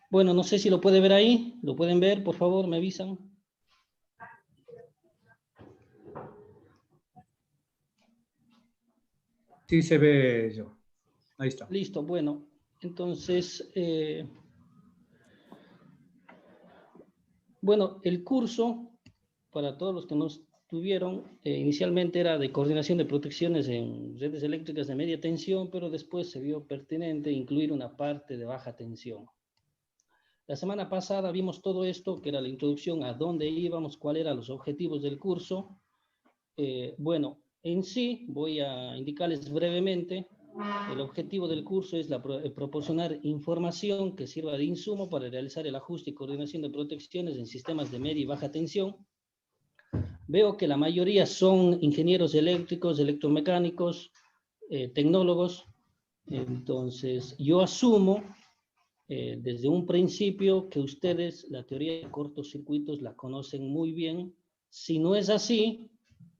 Bueno, no sé si lo puede ver ahí. ¿Lo pueden ver? Por favor, me avisan. Sí, se ve yo. Ahí está. Listo, bueno. Entonces, bueno, el curso, para todos los que no estuvieron, inicialmente era de coordinación de protecciones en redes eléctricas de media tensión, pero después se vio pertinente incluir una parte de baja tensión. La semana pasada vimos todo esto, que era la introducción a dónde íbamos, cuáles eran los objetivos del curso. Bueno, en sí, voy a indicarles brevemente. El objetivo del curso es proporcionar información que sirva de insumo para realizar el ajuste y coordinación de protecciones en sistemas de media y baja tensión. Veo que la mayoría son ingenieros eléctricos, electromecánicos, tecnólogos. Entonces, yo asumo desde un principio que ustedes la teoría de cortocircuitos la conocen muy bien. Si no es así,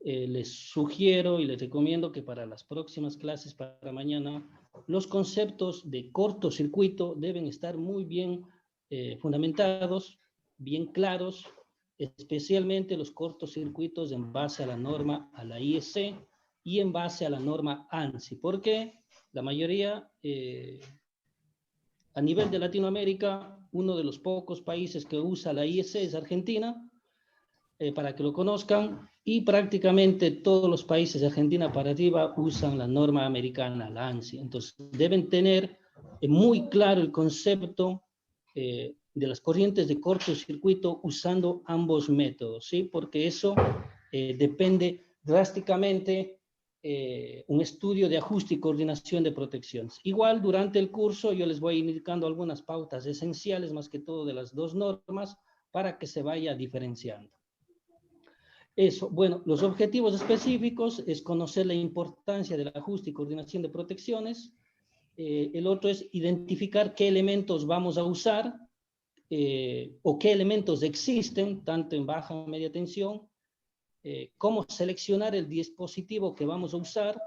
les sugiero y les recomiendo que para las próximas clases, para mañana, los conceptos de cortocircuito deben estar muy bien fundamentados, bien claros, especialmente los cortocircuitos en base a la norma, a la IEC y en base a la norma ANSI. ¿Por qué? La mayoría a nivel de Latinoamérica, uno de los pocos países que usa la IEC es Argentina, para que lo conozcan, y prácticamente todos los países de Argentina para arriba usan la norma americana, la ANSI. Entonces, deben tener muy claro el concepto de las corrientes de cortocircuito usando ambos métodos, ¿sí? Porque eso depende drásticamente un estudio de ajuste y coordinación de protecciones. Igual, durante el curso yo les voy indicando algunas pautas esenciales, más que todo de las dos normas, para que se vaya diferenciando. Eso, bueno, los objetivos específicos es conocer la importancia del ajuste y coordinación de protecciones. El otro es identificar qué elementos vamos a usar o qué elementos existen, tanto en baja o media tensión, cómo seleccionar el dispositivo que vamos a usar,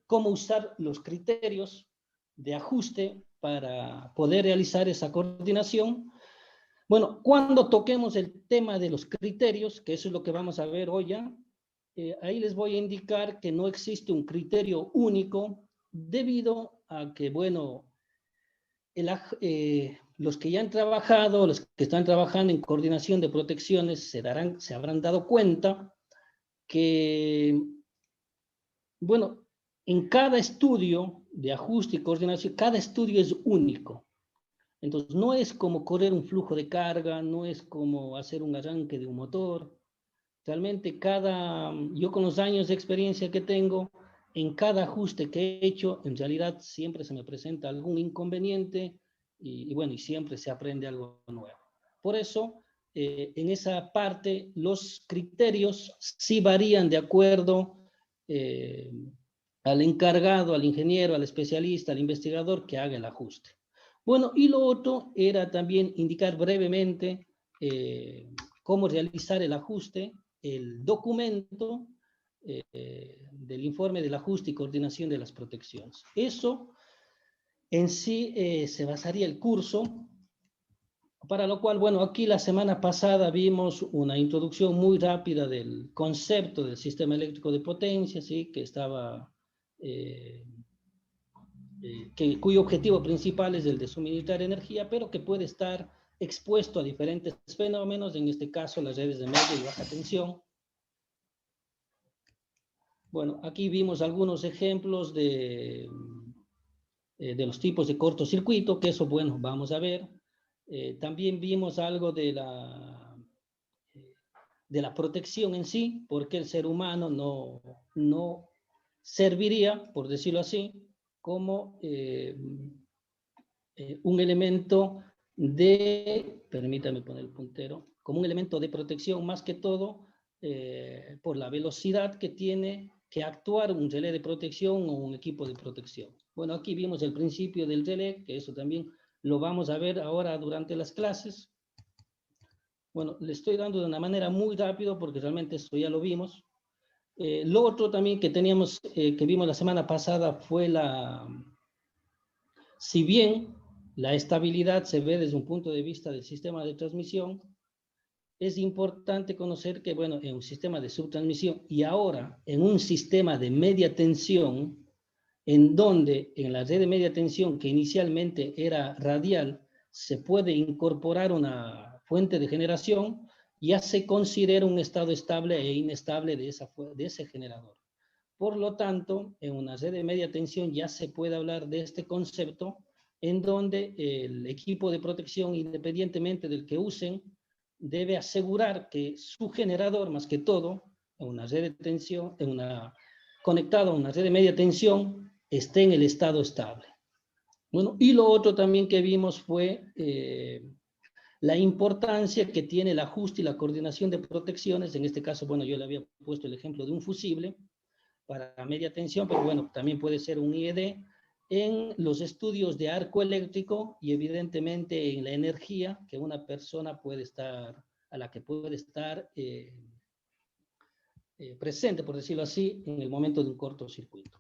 cómo usar los criterios de ajuste para poder realizar esa coordinación. Bueno, cuando toquemos el tema de los criterios, que eso es lo que vamos a ver hoy ya, ahí les voy a indicar que no existe un criterio único debido a que, bueno, los que ya han trabajado, los que están trabajando en coordinación de protecciones, se habrán dado cuenta que, bueno, en cada estudio de ajuste y coordinación, cada estudio es único. Entonces, no es como correr un flujo de carga, no es como hacer un arranque de un motor. Realmente yo con los años de experiencia que tengo, en cada ajuste que he hecho, en realidad siempre se me presenta algún inconveniente y bueno, y siempre se aprende algo nuevo. Por eso, en esa parte, los criterios sí varían de acuerdo al encargado, al ingeniero, al especialista, al investigador que haga el ajuste. Bueno, y lo otro era también indicar brevemente cómo realizar el ajuste, el documento del informe del ajuste y coordinación de las protecciones. Eso en sí se basaría el curso, para lo cual, bueno, aquí la semana pasada vimos una introducción muy rápida del concepto del sistema eléctrico de potencia, ¿sí? Que estaba... cuyo objetivo principal es el de suministrar energía, pero que puede estar expuesto a diferentes fenómenos, en este caso las redes de media y baja tensión. Bueno, aquí vimos algunos ejemplos de los tipos de cortocircuito, que eso, bueno, vamos a ver. También vimos algo de la protección en sí, porque el ser humano no serviría, por decirlo así, como un elemento permítame poner el puntero, como un elemento de protección, más que todo por la velocidad que tiene que actuar un relé de protección o un equipo de protección. Bueno, aquí vimos el principio del relé, que eso también lo vamos a ver ahora durante las clases. Bueno, le estoy dando de una manera muy rápido porque realmente esto ya lo vimos. Lo otro también que que vimos la semana pasada fue si bien la estabilidad se ve desde un punto de vista del sistema de transmisión. Es importante conocer que, bueno, en un sistema de subtransmisión y ahora en un sistema de media tensión, en donde en la red de media tensión, que inicialmente era radial, se puede incorporar una fuente de generación, ya se considera un estado estable e inestable de ese generador. Por lo tanto, en una red de media tensión ya se puede hablar de este concepto, en donde el equipo de protección, independientemente del que usen, debe asegurar que su generador, más que todo, en una red de tensión, conectado a una red de media tensión, esté en el estado estable. Bueno, y lo otro también que vimos fue la importancia que tiene el ajuste y la coordinación de protecciones. En este caso, bueno, yo le había puesto el ejemplo de un fusible para media tensión, pero bueno, también puede ser un IED, en los estudios de arco eléctrico y evidentemente en la energía que una persona puede estar, a la que puede estar presente, por decirlo así, en el momento de un cortocircuito.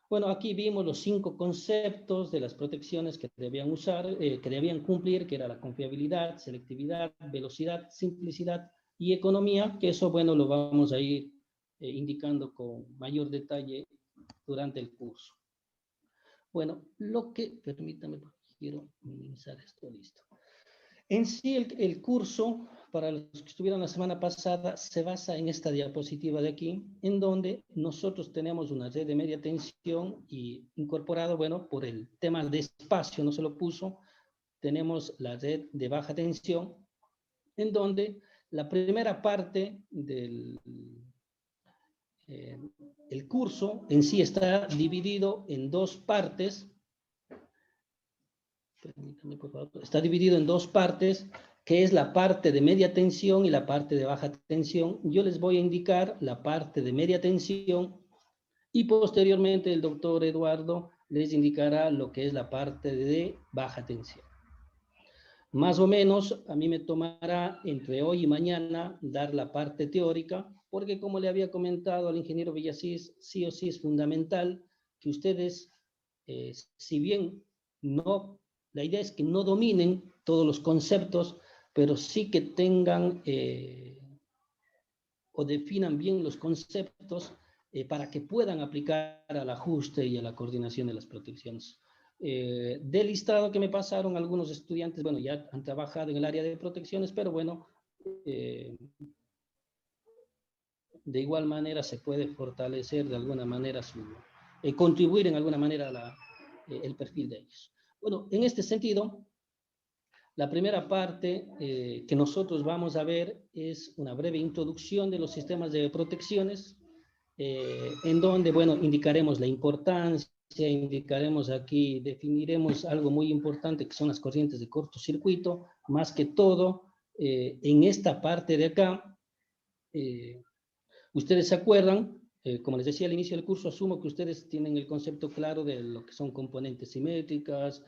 Bueno, aquí vimos los 5 conceptos de las protecciones que debían usar, que debían cumplir, que era la confiabilidad, selectividad, velocidad, simplicidad y economía, que eso, bueno, lo vamos a ir indicando con mayor detalle durante el curso. Bueno, permítame, porque quiero minimizar esto, listo. En sí, el curso, para los que estuvieron la semana pasada, se basa en esta diapositiva de aquí, en donde nosotros tenemos una red de media tensión y incorporado, bueno, por el tema de espacio, no se lo puso, tenemos la red de baja tensión, en donde la primera parte del el curso en sí está dividido en 2 partes. Permítanme, por favor. Está dividido en 2 partes, que es la parte de media tensión y la parte de baja tensión. Yo les voy a indicar la parte de media tensión y posteriormente el doctor Eduardo les indicará lo que es la parte de baja tensión. Más o menos, a mí me tomará entre hoy y mañana dar la parte teórica, porque como le había comentado al ingeniero Villasís, sí o sí es fundamental que ustedes, si bien no, la idea es que no dominen todos los conceptos, pero sí que tengan o definan bien los conceptos para que puedan aplicar al ajuste y a la coordinación de las protecciones. Del listado que me pasaron, algunos estudiantes, bueno, ya han trabajado en el área de protecciones, pero bueno, de igual manera se puede fortalecer de alguna manera contribuir en alguna manera a el perfil de ellos. Bueno, en este sentido, la primera parte que nosotros vamos a ver es una breve introducción de los sistemas de protecciones, en donde, bueno, indicaremos la importancia, indicaremos aquí, definiremos algo muy importante que son las corrientes de cortocircuito, más que todo, en esta parte de acá, ustedes se acuerdan, como les decía al inicio del curso, asumo que ustedes tienen el concepto claro de lo que son componentes simétricas,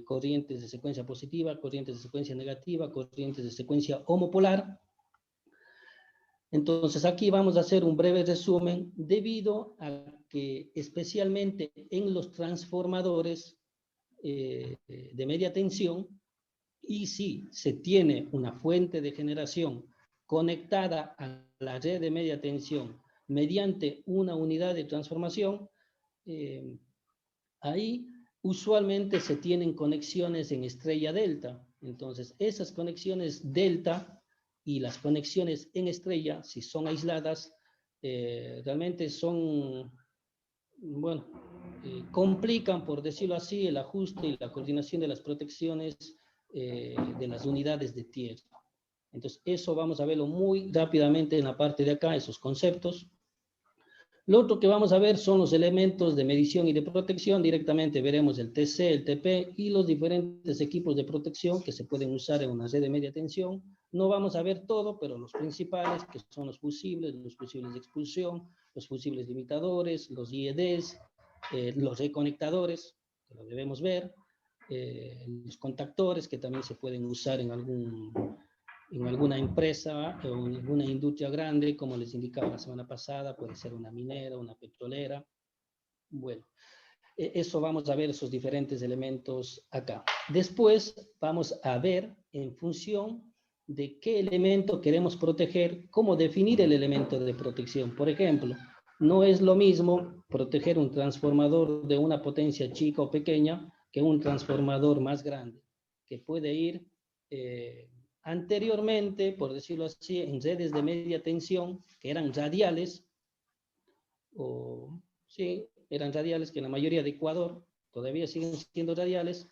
corrientes de secuencia positiva, corrientes de secuencia negativa, corrientes de secuencia homopolar. Entonces aquí vamos a hacer un breve resumen debido a que especialmente en los transformadores de media tensión, y si se tiene una fuente de generación conectada a la red de media tensión mediante una unidad de transformación, ahí usualmente se tienen conexiones en estrella delta. Entonces esas conexiones delta y las conexiones en estrella, si son aisladas, realmente son, bueno, complican, por decirlo así, el ajuste y la coordinación de las protecciones de las unidades de tierra. Entonces, eso vamos a verlo muy rápidamente en la parte de acá, esos conceptos. Lo otro que vamos a ver son los elementos de medición y de protección. Directamente veremos el TC, el TP y los diferentes equipos de protección que se pueden usar en una red de media tensión. No vamos a ver todo, pero los principales, que son los fusibles de expulsión, los fusibles limitadores, los IEDs, los reconectadores, que lo debemos ver, los contactores, que también se pueden usar en alguna empresa o en alguna industria grande, como les indicaba la semana pasada, puede ser una minera, una petrolera. Bueno, Eso vamos a ver esos diferentes elementos acá. Después vamos a ver en función de qué elemento queremos proteger, cómo definir el elemento de protección. Por ejemplo, no es lo mismo proteger un transformador de una potencia chica o pequeña que un transformador más grande, que puede ir anteriormente, por decirlo así, en redes de media tensión, que eran radiales, o sí, eran radiales, que en la mayoría de Ecuador todavía siguen siendo radiales,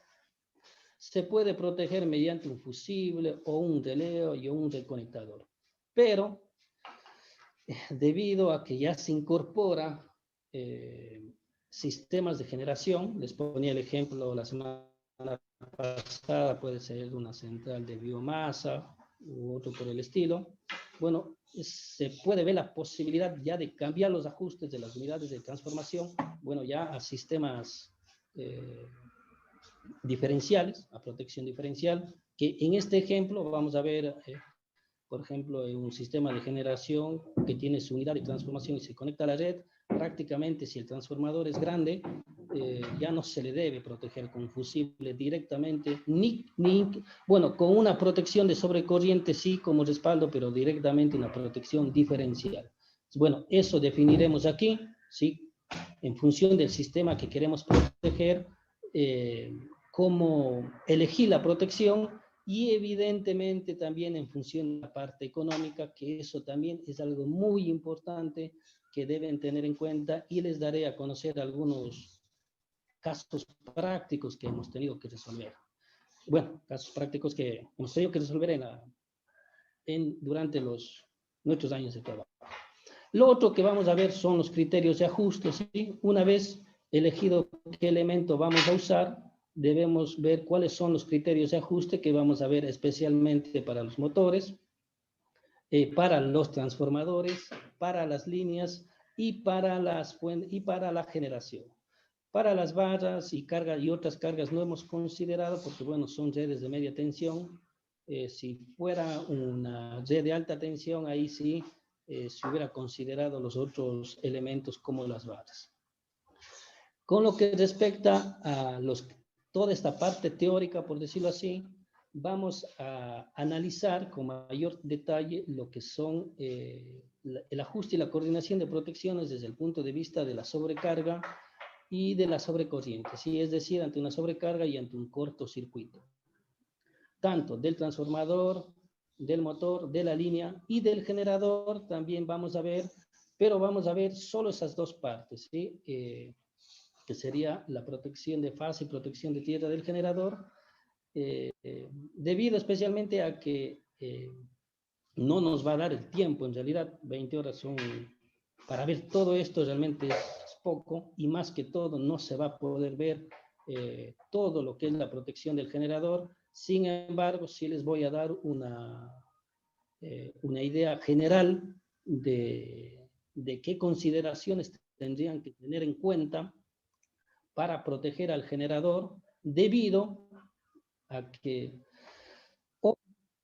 se puede proteger mediante un fusible o un relé y un reconectador. Pero debido a que ya se incorpora sistemas de generación, les ponía el ejemplo la semana pasada, puede ser una central de biomasa u otro por el estilo. Bueno, se puede ver la posibilidad ya de cambiar los ajustes de las unidades de transformación, bueno, ya a sistemas diferenciales, a protección diferencial, que en este ejemplo vamos a ver, por ejemplo, en un sistema de generación que tiene su unidad de transformación y se conecta a la red, prácticamente si el transformador es grande, ya no se le debe proteger con fusible directamente, bueno, con una protección de sobrecorriente sí como respaldo, pero directamente una protección diferencial. Bueno, eso definiremos aquí, ¿sí? En función del sistema que queremos proteger, cómo elegir la protección y evidentemente también en función de la parte económica, que eso también es algo muy importante que deben tener en cuenta, y les daré a conocer algunos casos prácticos que hemos tenido que resolver. Bueno, casos prácticos que hemos tenido que resolver durante nuestros años de trabajo. Lo otro que vamos a ver son los criterios de ajuste, ¿sí? Una vez elegido qué elemento vamos a usar, debemos ver cuáles son los criterios de ajuste que vamos a ver especialmente para los motores, para los transformadores, para las líneas y para la generación. Para las barras y cargas y otras cargas no hemos considerado porque, bueno, son redes de media tensión. Si fuera una red de alta tensión, ahí sí se hubiera considerado los otros elementos como las barras. Con lo que respecta a toda esta parte teórica, por decirlo así, vamos a analizar con mayor detalle lo que son el ajuste y la coordinación de protecciones desde el punto de vista de la sobrecarga y de la sobrecorriente, ¿sí? Es decir, ante una sobrecarga y ante un cortocircuito, tanto del transformador, del motor, de la línea y del generador también vamos a ver, pero vamos a ver solo esas dos partes, ¿sí? Que sería la protección de fase y protección de tierra del generador, debido especialmente a que no nos va a dar el tiempo, en realidad 20 horas son, para ver todo esto realmente es poco, y más que todo no se va a poder ver todo lo que es la protección del generador. Sin embargo, sí les voy a dar una idea general de qué consideraciones tendrían que tener en cuenta para proteger al generador, debido a que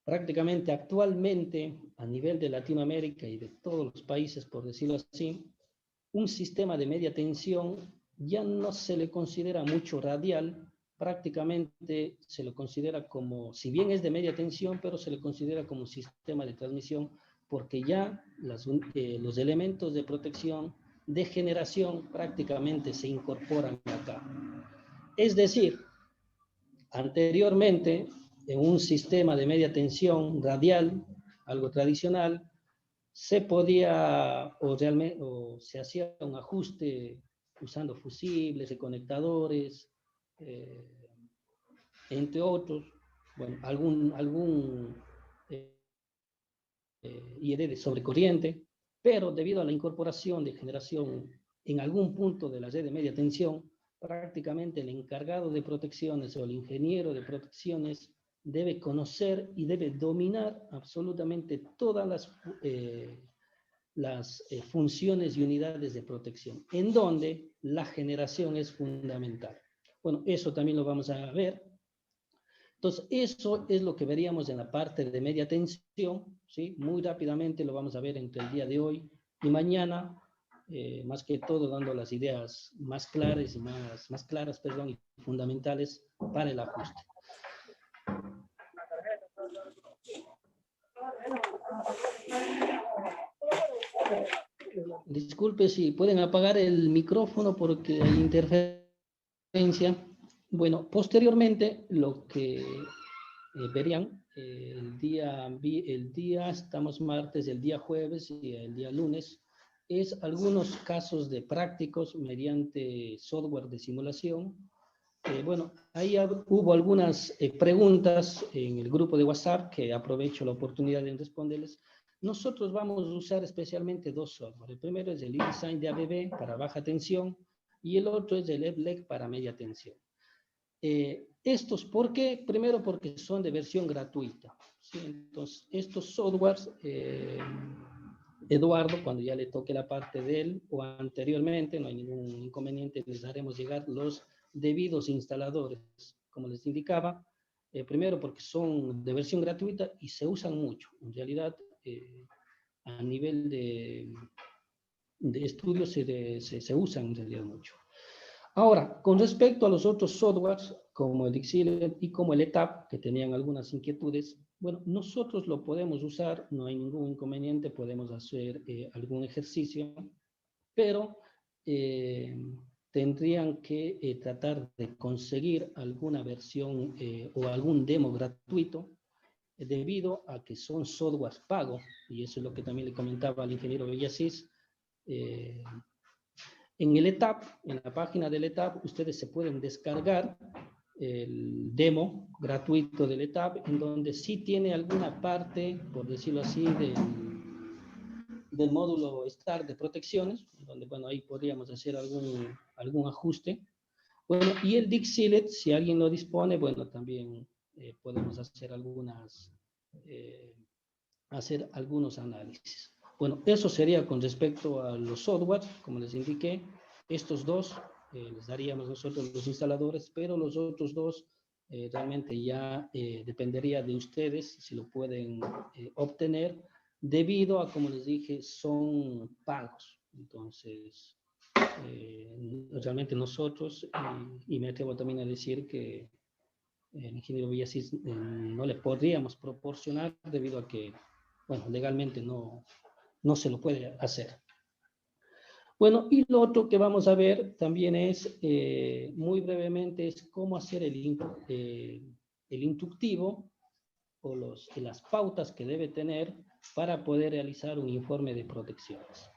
prácticamente actualmente a nivel de Latinoamérica y de todos los países, por decirlo así, un sistema de media tensión ya no se le considera mucho radial, prácticamente se lo considera como, si bien es de media tensión, pero se le considera como un sistema de transmisión, porque ya los elementos de protección de generación prácticamente se incorporan acá. Es decir, anteriormente, en un sistema de media tensión radial, algo tradicional, se podía o se hacía un ajuste usando fusibles y conectadores, entre otros, bueno, algún IED de sobrecorriente, pero debido a la incorporación de generación en algún punto de la red de media tensión, prácticamente el encargado de protecciones o el ingeniero de protecciones debe conocer y debe dominar absolutamente todas las funciones y unidades de protección, en donde la generación es fundamental. Bueno, eso también lo vamos a ver. Entonces, eso es lo que veríamos en la parte de media tensión, ¿sí? Muy rápidamente lo vamos a ver entre el día de hoy y mañana. más que todo dando las ideas más claras y más claras, perdón, y fundamentales para el ajuste. Disculpe si pueden apagar el micrófono porque hay interferencia. Bueno, posteriormente lo que verían, el día, estamos martes, el día jueves y el día lunes, es algunos casos de prácticos mediante software de simulación. Bueno, ahí hubo algunas preguntas en el grupo de WhatsApp que aprovecho la oportunidad de responderles. Nosotros vamos a usar especialmente dos software. El primero es el eDesign de ABB para baja tensión y el otro es el EBLEC para media tensión. Estos, ¿por qué? Primero porque son de versión gratuita. ¿Sí? Entonces, estos softwares, Eduardo, cuando ya le toque la parte de él o anteriormente, no hay ningún inconveniente, les haremos llegar los debidos instaladores, como les indicaba. Primero porque son de versión gratuita y se usan mucho. En realidad, a nivel de estudios se usan en realidad mucho. Ahora, con respecto a los otros softwares, como el Dixielet y como el ETAP, que tenían algunas inquietudes, bueno, nosotros lo podemos usar, no hay ningún inconveniente, podemos hacer algún ejercicio, pero tendrían que tratar de conseguir alguna versión o algún demo gratuito, debido a que son softwares pagos, y eso es lo que también le comentaba al ingeniero Villasís. En el ETAP, en la página del ETAP, ustedes se pueden descargar el demo gratuito del ETAP, en donde sí tiene alguna parte, por decirlo así, del módulo STAR de protecciones, donde, bueno, ahí podríamos hacer algún ajuste. Bueno, y el Dixielet, si alguien lo dispone, bueno, también podemos hacer algunos análisis. Bueno, eso sería con respecto a los softwares, como les indiqué. Estos dos les daríamos nosotros los instaladores, pero los otros dos realmente ya dependería de ustedes si lo pueden obtener, debido a, como les dije, son pagos. Entonces, realmente nosotros, y me atrevo también a decir que el ingeniero Villasís no le podríamos proporcionar debido a que, bueno, legalmente no se lo puede hacer. Bueno, y lo otro que vamos a ver también es, muy brevemente, es cómo hacer el instructivo o las pautas que debe tener para poder realizar un informe de protecciones.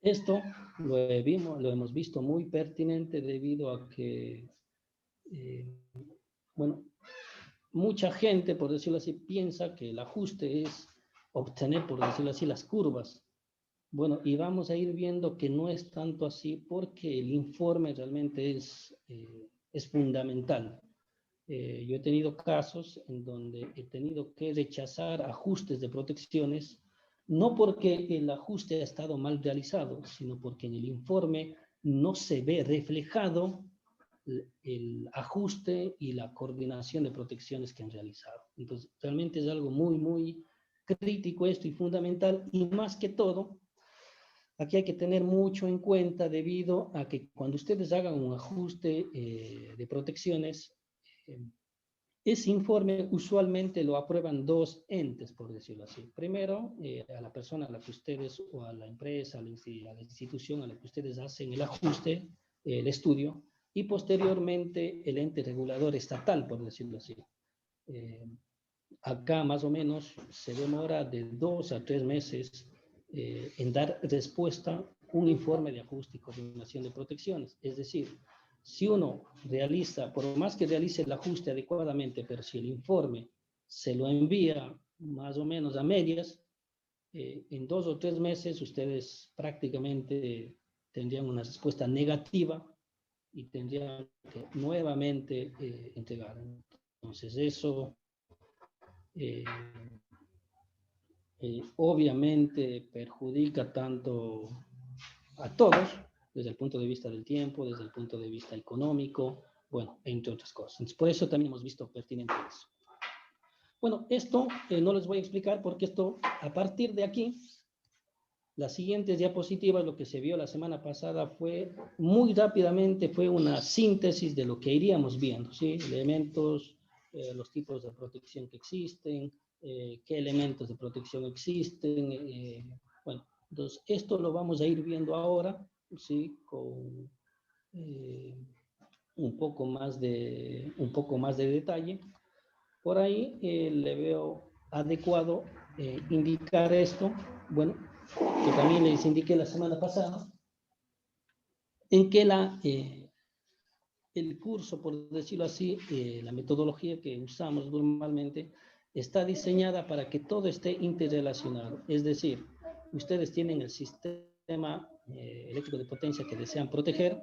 Esto lo hemos visto muy pertinente debido a que, bueno, mucha gente, por decirlo así, piensa que el ajuste es obtener, por decirlo así, las curvas. Bueno, y vamos a ir viendo que no es tanto así, porque el informe realmente es fundamental. Yo he tenido casos en donde he tenido que rechazar ajustes de protecciones, no porque el ajuste ha estado mal realizado, sino porque en el informe no se ve reflejado el ajuste y la coordinación de protecciones que han realizado. Entonces, realmente es algo muy, muy crítico esto y fundamental, y más que todo, aquí hay que tener mucho en cuenta debido a que cuando ustedes hagan un ajuste de protecciones, ese informe usualmente lo aprueban dos entes, por decirlo así. Primero, a la persona a la que ustedes, o a la empresa, a la institución a la que ustedes hacen el ajuste, el estudio, y posteriormente el ente regulador estatal, por decirlo así. Acá más o menos se demora de 2 a 3 meses en dar respuesta un informe de ajuste y coordinación de protecciones. Es decir, si uno realiza, por más que realice el ajuste adecuadamente, pero si el informe se lo envía más o menos a medias, en 2 o 3 meses ustedes prácticamente tendrían una respuesta negativa y tendrían que nuevamente entregar. Entonces eso obviamente perjudica tanto a todos, desde el punto de vista del tiempo, desde el punto de vista económico, bueno, entre otras cosas. Entonces, por eso también hemos visto pertinente eso. Bueno, esto no les voy a explicar porque esto, a partir de aquí, Las siguientes diapositivas, lo que se vio la semana pasada fue muy rápidamente, fue una síntesis de lo que iríamos viendo, ¿sí? Elementos, los tipos de protección que existen, qué elementos de protección existen. Bueno, entonces esto lo vamos a ir viendo ahora, ¿sí? Con un poco más de detalle. Por ahí le veo adecuado indicar esto, bueno, que también les indiqué la semana pasada, en que el curso, por decirlo así, la metodología que usamos normalmente, está diseñada para que todo esté interrelacionado. Es decir, ustedes tienen el sistema eléctrico de potencia que desean proteger.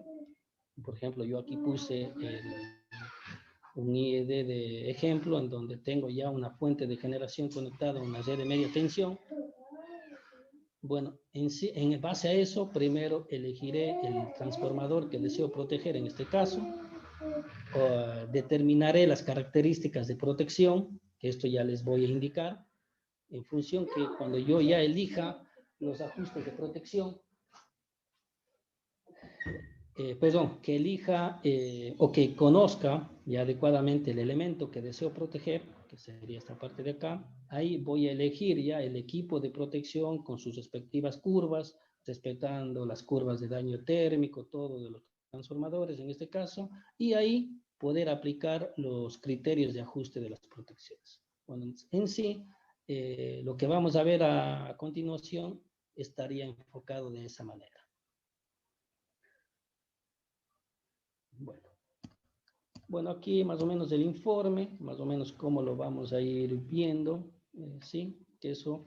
Por ejemplo, yo aquí puse un IED de ejemplo en donde tengo ya una fuente de generación conectada a una red de media tensión. Bueno, en base a eso, primero elegiré el transformador que deseo proteger en este caso, determinaré las características de protección, que esto ya les voy a indicar, en función que cuando yo ya elija los ajustes de protección, que elija o que conozca ya adecuadamente el elemento que deseo proteger, que sería esta parte de acá, ahí voy a elegir ya el equipo de protección con sus respectivas curvas, respetando las curvas de daño térmico, todo de los transformadores en este caso, y ahí poder aplicar los criterios de ajuste de las protecciones. Bueno, en sí, lo que vamos a ver a continuación estaría enfocado de esa manera. Bueno, aquí más o menos el informe, más o menos cómo lo vamos a ir viendo, ¿sí? Que eso,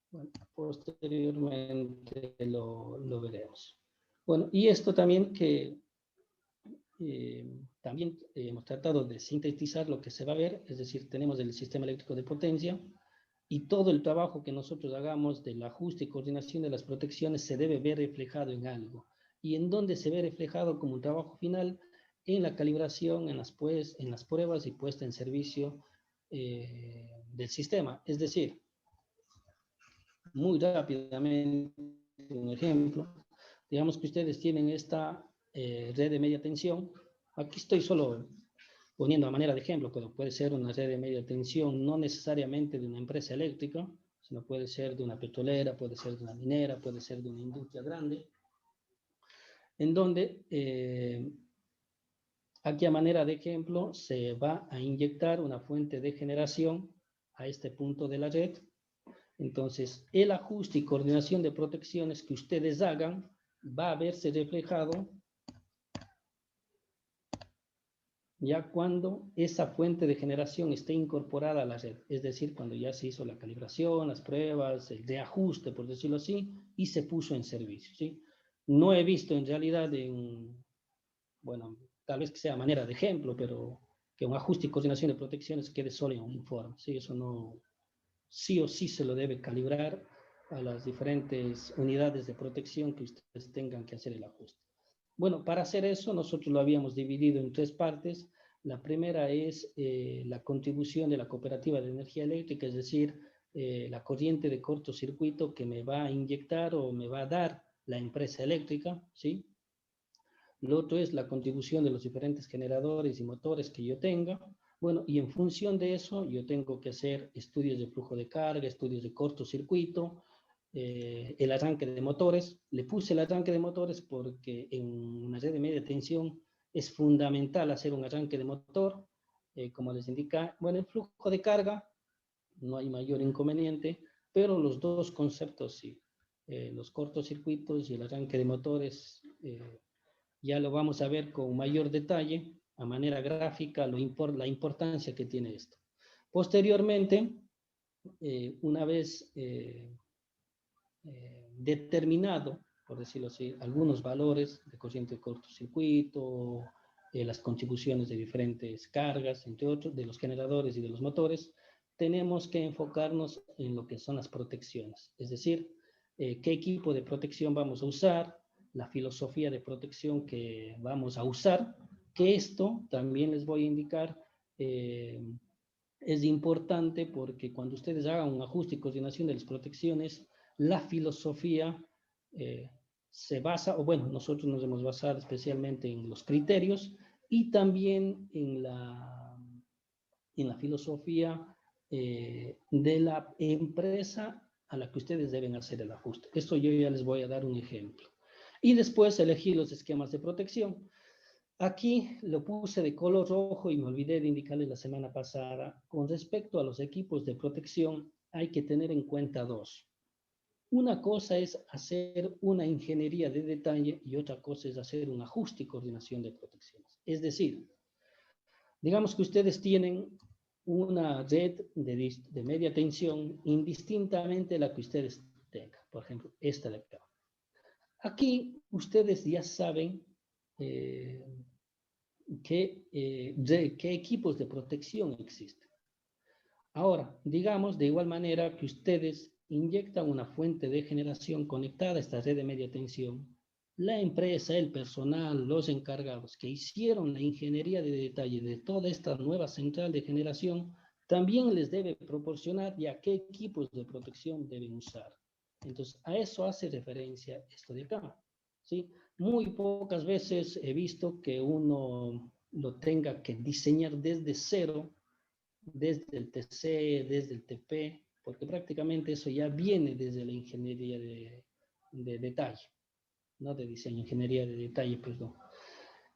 bueno, posteriormente lo veremos. Bueno, y esto también que también hemos tratado de sintetizar lo que se va a ver, es decir, tenemos el sistema eléctrico de potencia y todo el trabajo que nosotros hagamos del ajuste y coordinación de las protecciones se debe ver reflejado en algo. ¿Y en dónde se ve reflejado como un trabajo final? En la calibración, en las pruebas y puesta en servicio del sistema. Es decir, muy rápidamente, un ejemplo, digamos que ustedes tienen esta red de media tensión. Aquí estoy solo poniendo a manera de ejemplo, pero puede ser una red de media tensión, no necesariamente de una empresa eléctrica, sino puede ser de una petrolera, puede ser de una minera, puede ser de una industria grande, en donde aquí a manera de ejemplo se va a inyectar una fuente de generación a este punto de la red. Entonces, el ajuste y coordinación de protecciones que ustedes hagan va a verse reflejado ya cuando esa fuente de generación esté incorporada a la red, es decir, cuando ya se hizo la calibración, las pruebas, el reajuste, por decirlo así, y se puso en servicio, ¿sí? No he visto en realidad bueno, tal vez que sea manera de ejemplo, pero que un ajuste y coordinación de protecciones quede solo en un informe, ¿sí? Eso no, sí o sí se lo debe calibrar a las diferentes unidades de protección que ustedes tengan que hacer el ajuste. Bueno, para hacer eso nosotros lo habíamos dividido en tres partes. La primera es la contribución de la cooperativa de energía eléctrica, es decir, la corriente de cortocircuito que me va a inyectar o me va a dar la empresa eléctrica, ¿sí? Lo otro es la contribución de los diferentes generadores y motores que yo tenga. Bueno, y en función de eso, yo tengo que hacer estudios de flujo de carga, estudios de cortocircuito, el arranque de motores. Le puse el arranque de motores porque en una red de media tensión es fundamental hacer un arranque de motor. Como les indica, bueno, el flujo de carga, no hay mayor inconveniente, pero los dos conceptos sí. Los cortocircuitos y el arranque de motores ya lo vamos a ver con mayor detalle, a manera gráfica, la importancia que tiene esto. Posteriormente, una vez determinado, por decirlo así, algunos valores de corriente de cortocircuito, las contribuciones de diferentes cargas, entre otros, de los generadores y de los motores, tenemos que enfocarnos en lo que son las protecciones, es decir, qué equipo de protección vamos a usar, la filosofía de protección que vamos a usar, que esto también les voy a indicar, es importante porque cuando ustedes hagan un ajuste y coordinación de las protecciones, la filosofía se basa, o bueno, nosotros nos hemos basado especialmente en los criterios y también en la filosofía de la empresa a la que ustedes deben hacer el ajuste. Esto yo ya les voy a dar un ejemplo. Y después elegí los esquemas de protección. Aquí lo puse de color rojo y me olvidé de indicarles la semana pasada. Con respecto a los equipos de protección, hay que tener en cuenta dos. Una cosa es hacer una ingeniería de detalle y otra cosa es hacer un ajuste y coordinación de protecciones. Es decir, digamos que ustedes tienen una red de media tensión indistintamente la que ustedes tengan. Por ejemplo, esta de acá. Aquí ustedes ya saben qué equipos de protección existen. Ahora, digamos de igual manera que ustedes inyectan una fuente de generación conectada a esta red de media tensión. La empresa, el personal, los encargados que hicieron la ingeniería de detalle de toda esta nueva central de generación, también les debe proporcionar ya qué equipos de protección deben usar. Entonces, a eso hace referencia esto de acá, ¿sí? Muy pocas veces he visto que uno lo tenga que diseñar desde cero, desde el TC, desde el TP, porque prácticamente eso ya viene desde la ingeniería de detalle, no de diseño, ingeniería de detalle, perdón.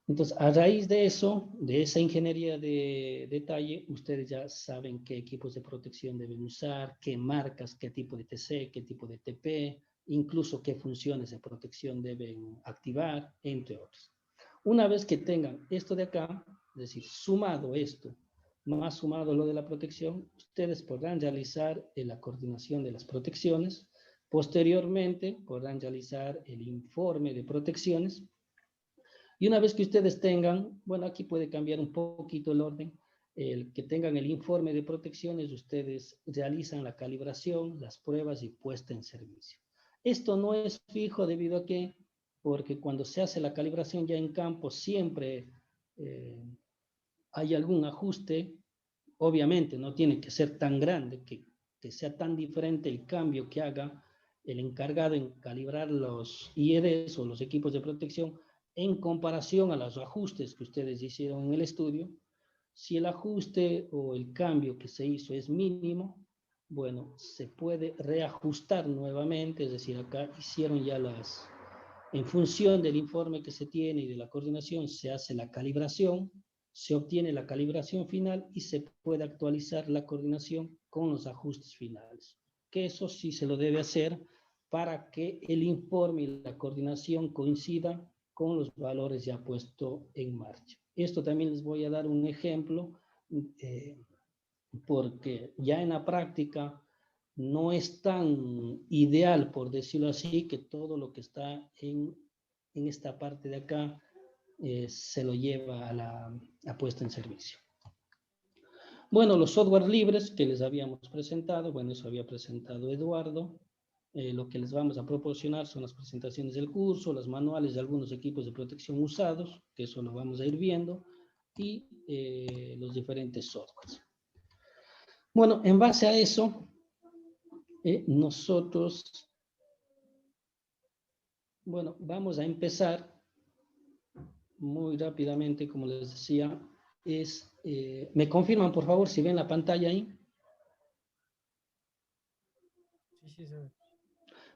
Entonces, a raíz de eso, de esa ingeniería de detalle, ustedes ya saben qué equipos de protección deben usar, qué marcas, qué tipo de TC, qué tipo de TP, incluso qué funciones de protección deben activar, entre otros. Una vez que tengan esto de acá, es decir, sumado esto, más sumado lo de la protección, ustedes podrán realizar la coordinación de las protecciones. Posteriormente, podrán realizar el informe de protecciones. Y una vez que ustedes tengan, bueno, aquí puede cambiar un poquito el orden, el que tengan el informe de protecciones, ustedes realizan la calibración, las pruebas y puesta en servicio. Esto no es fijo debido a que, porque cuando se hace la calibración ya en campo, siempre hay algún ajuste. Obviamente no tiene que ser tan grande, que sea tan diferente el cambio que haga el encargado en calibrar los IEDs o los equipos de protección en comparación a los ajustes que ustedes hicieron en el estudio. Si el ajuste o el cambio que se hizo es mínimo, bueno, se puede reajustar nuevamente, es decir, acá hicieron ya en función del informe que se tiene y de la coordinación, se hace la calibración, se obtiene la calibración final y se puede actualizar la coordinación con los ajustes finales. Que eso sí se lo debe hacer para que el informe y la coordinación coincidan con los valores ya puestos en marcha. Esto también les voy a dar un ejemplo, porque ya en la práctica no es tan ideal, por decirlo así, que todo lo que está en esta parte de acá se lo lleva a la puesta en servicio. Bueno, los software libres que les habíamos presentado, bueno, eso había presentado Eduardo. Lo que les vamos a proporcionar son las presentaciones del curso, los manuales de algunos equipos de protección usados, que eso lo vamos a ir viendo, y los diferentes softwares. Bueno, en base a eso, nosotros, bueno, vamos a empezar muy rápidamente, como les decía, ¿me confirman, por favor, si ven la pantalla ahí? Sí, sí, sí.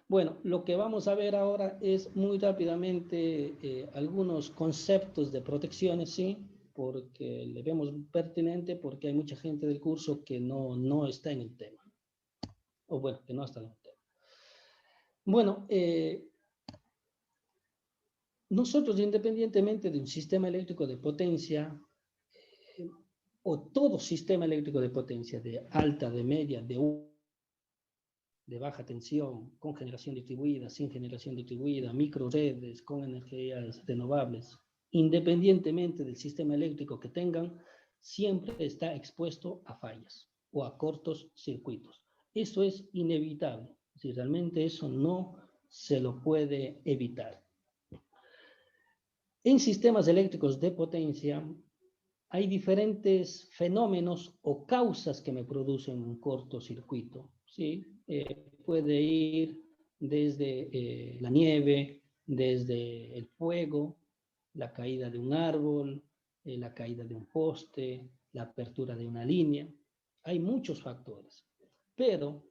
Bueno, lo que vamos a ver ahora es muy rápidamente algunos conceptos de protecciones, ¿sí? Porque le vemos pertinente, porque hay mucha gente del curso que no está en el tema. O bueno, que no está en el tema. Bueno, nosotros, independientemente de un sistema eléctrico de potencia, o todo sistema eléctrico de potencia, de alta, de media, de baja tensión, con generación distribuida, sin generación distribuida, microredes, con energías renovables, independientemente del sistema eléctrico que tengan, siempre está expuesto a fallas o a cortos circuitos. Eso es inevitable. Si realmente eso no se lo puede evitar. En sistemas eléctricos de potencia hay diferentes fenómenos o causas que me producen un cortocircuito, ¿sí? Puede ir desde la nieve, desde el fuego, la caída de un árbol, la caída de un poste, la apertura de una línea. Hay muchos factores, pero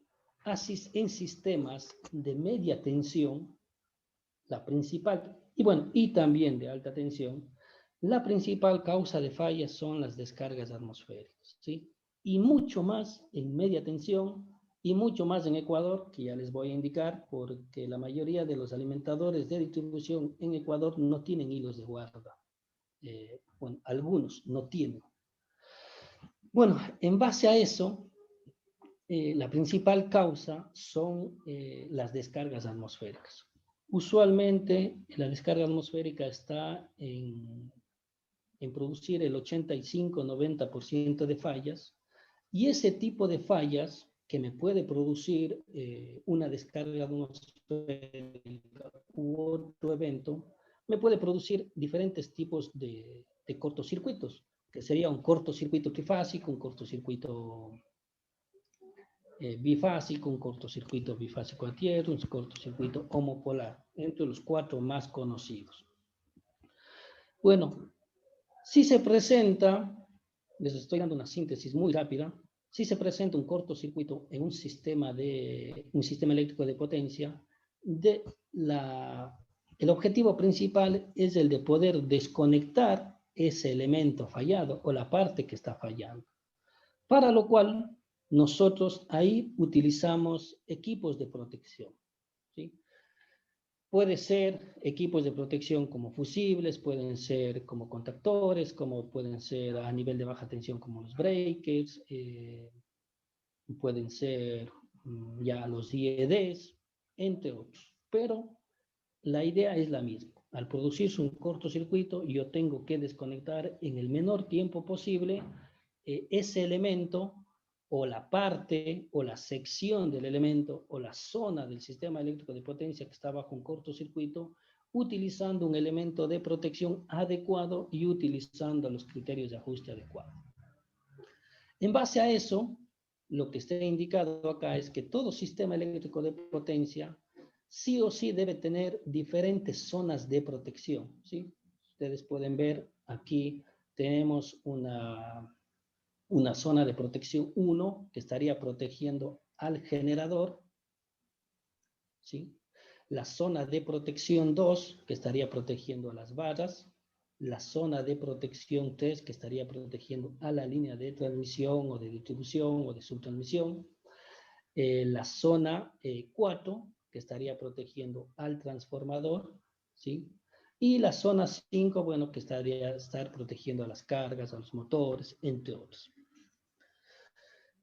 así en sistemas de media tensión, la principal, y bueno, y también de alta tensión, la principal causa de fallas son las descargas atmosféricas, ¿sí? Y mucho más en media tensión y mucho más en Ecuador, que ya les voy a indicar, porque la mayoría de los alimentadores de distribución en Ecuador no tienen hilos de guarda. Bueno, algunos no tienen. Bueno, en base a eso, la principal causa son las descargas atmosféricas. Usualmente la descarga atmosférica está en producir el 85-90% de fallas, y ese tipo de fallas que me puede producir una descarga atmosférica u otro evento, me puede producir diferentes tipos de cortocircuitos, que sería un cortocircuito trifásico, un cortocircuito bifásico, un cortocircuito bifásico a tierra, un cortocircuito homopolar, entre los 4 más conocidos. Bueno, si se presenta, les estoy dando una síntesis muy rápida, si se presenta un cortocircuito en un sistema eléctrico de potencia, el objetivo principal es el de poder desconectar ese elemento fallado o la parte que está fallando. Para lo cual, nosotros ahí utilizamos equipos de protección, ¿sí? Puede ser equipos de protección como fusibles, pueden ser como contactores, como pueden ser a nivel de baja tensión como los breakers, pueden ser ya los IEDs, entre otros. Pero la idea es la misma. Al producirse un cortocircuito, yo tengo que desconectar en el menor tiempo posible ese elemento o la parte o la sección del elemento o la zona del sistema eléctrico de potencia que está bajo un cortocircuito, utilizando un elemento de protección adecuado y utilizando los criterios de ajuste adecuados. En base a eso, lo que está indicado acá es que todo sistema eléctrico de potencia sí o sí debe tener diferentes zonas de protección, ¿sí? Ustedes pueden ver aquí tenemos una zona de protección 1 que estaría protegiendo al generador, ¿sí? La zona de protección 2 que estaría protegiendo a las barras, la zona de protección 3 que estaría protegiendo a la línea de transmisión o de distribución o de subtransmisión, la zona 4 que estaría protegiendo al transformador, ¿sí? Y la zona 5, bueno, que estaría protegiendo a las cargas, a los motores, entre otros.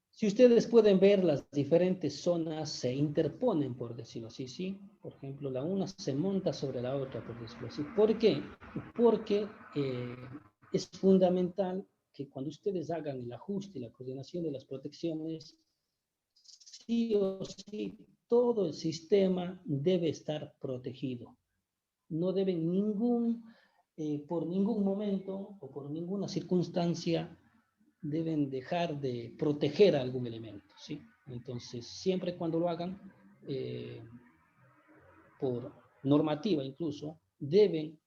Si ustedes pueden ver, las diferentes zonas se interponen, por decirlo así, ¿sí? Por ejemplo, la una se monta sobre la otra, por decirlo así. ¿Por qué? Porque es fundamental que cuando ustedes hagan el ajuste y la coordinación de las protecciones, sí o sí, todo el sistema debe estar protegido. No deben por ningún momento o por ninguna circunstancia deben dejar de proteger a algún elemento, ¿sí? Entonces, siempre cuando lo hagan, por normativa incluso, deben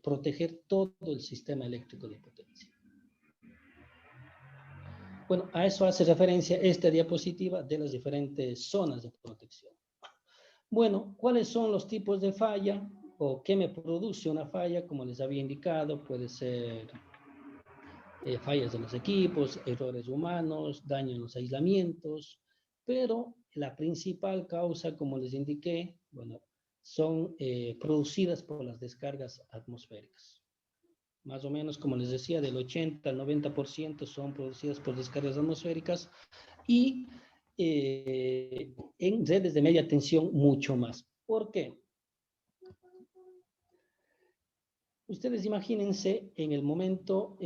proteger todo el sistema eléctrico de potencia. Bueno, a eso hace referencia esta diapositiva de las diferentes zonas de protección. Bueno, ¿cuáles son los tipos de falla o qué me produce una falla? Como les había indicado, puede ser fallas de los equipos, errores humanos, daño en los aislamientos, pero la principal causa, como les indiqué, bueno, son producidas por las descargas atmosféricas. Más o menos, como les decía, del 80 al 90% son producidas por descargas atmosféricas y en redes de media tensión mucho más. ¿Por qué? Ustedes imagínense en el momento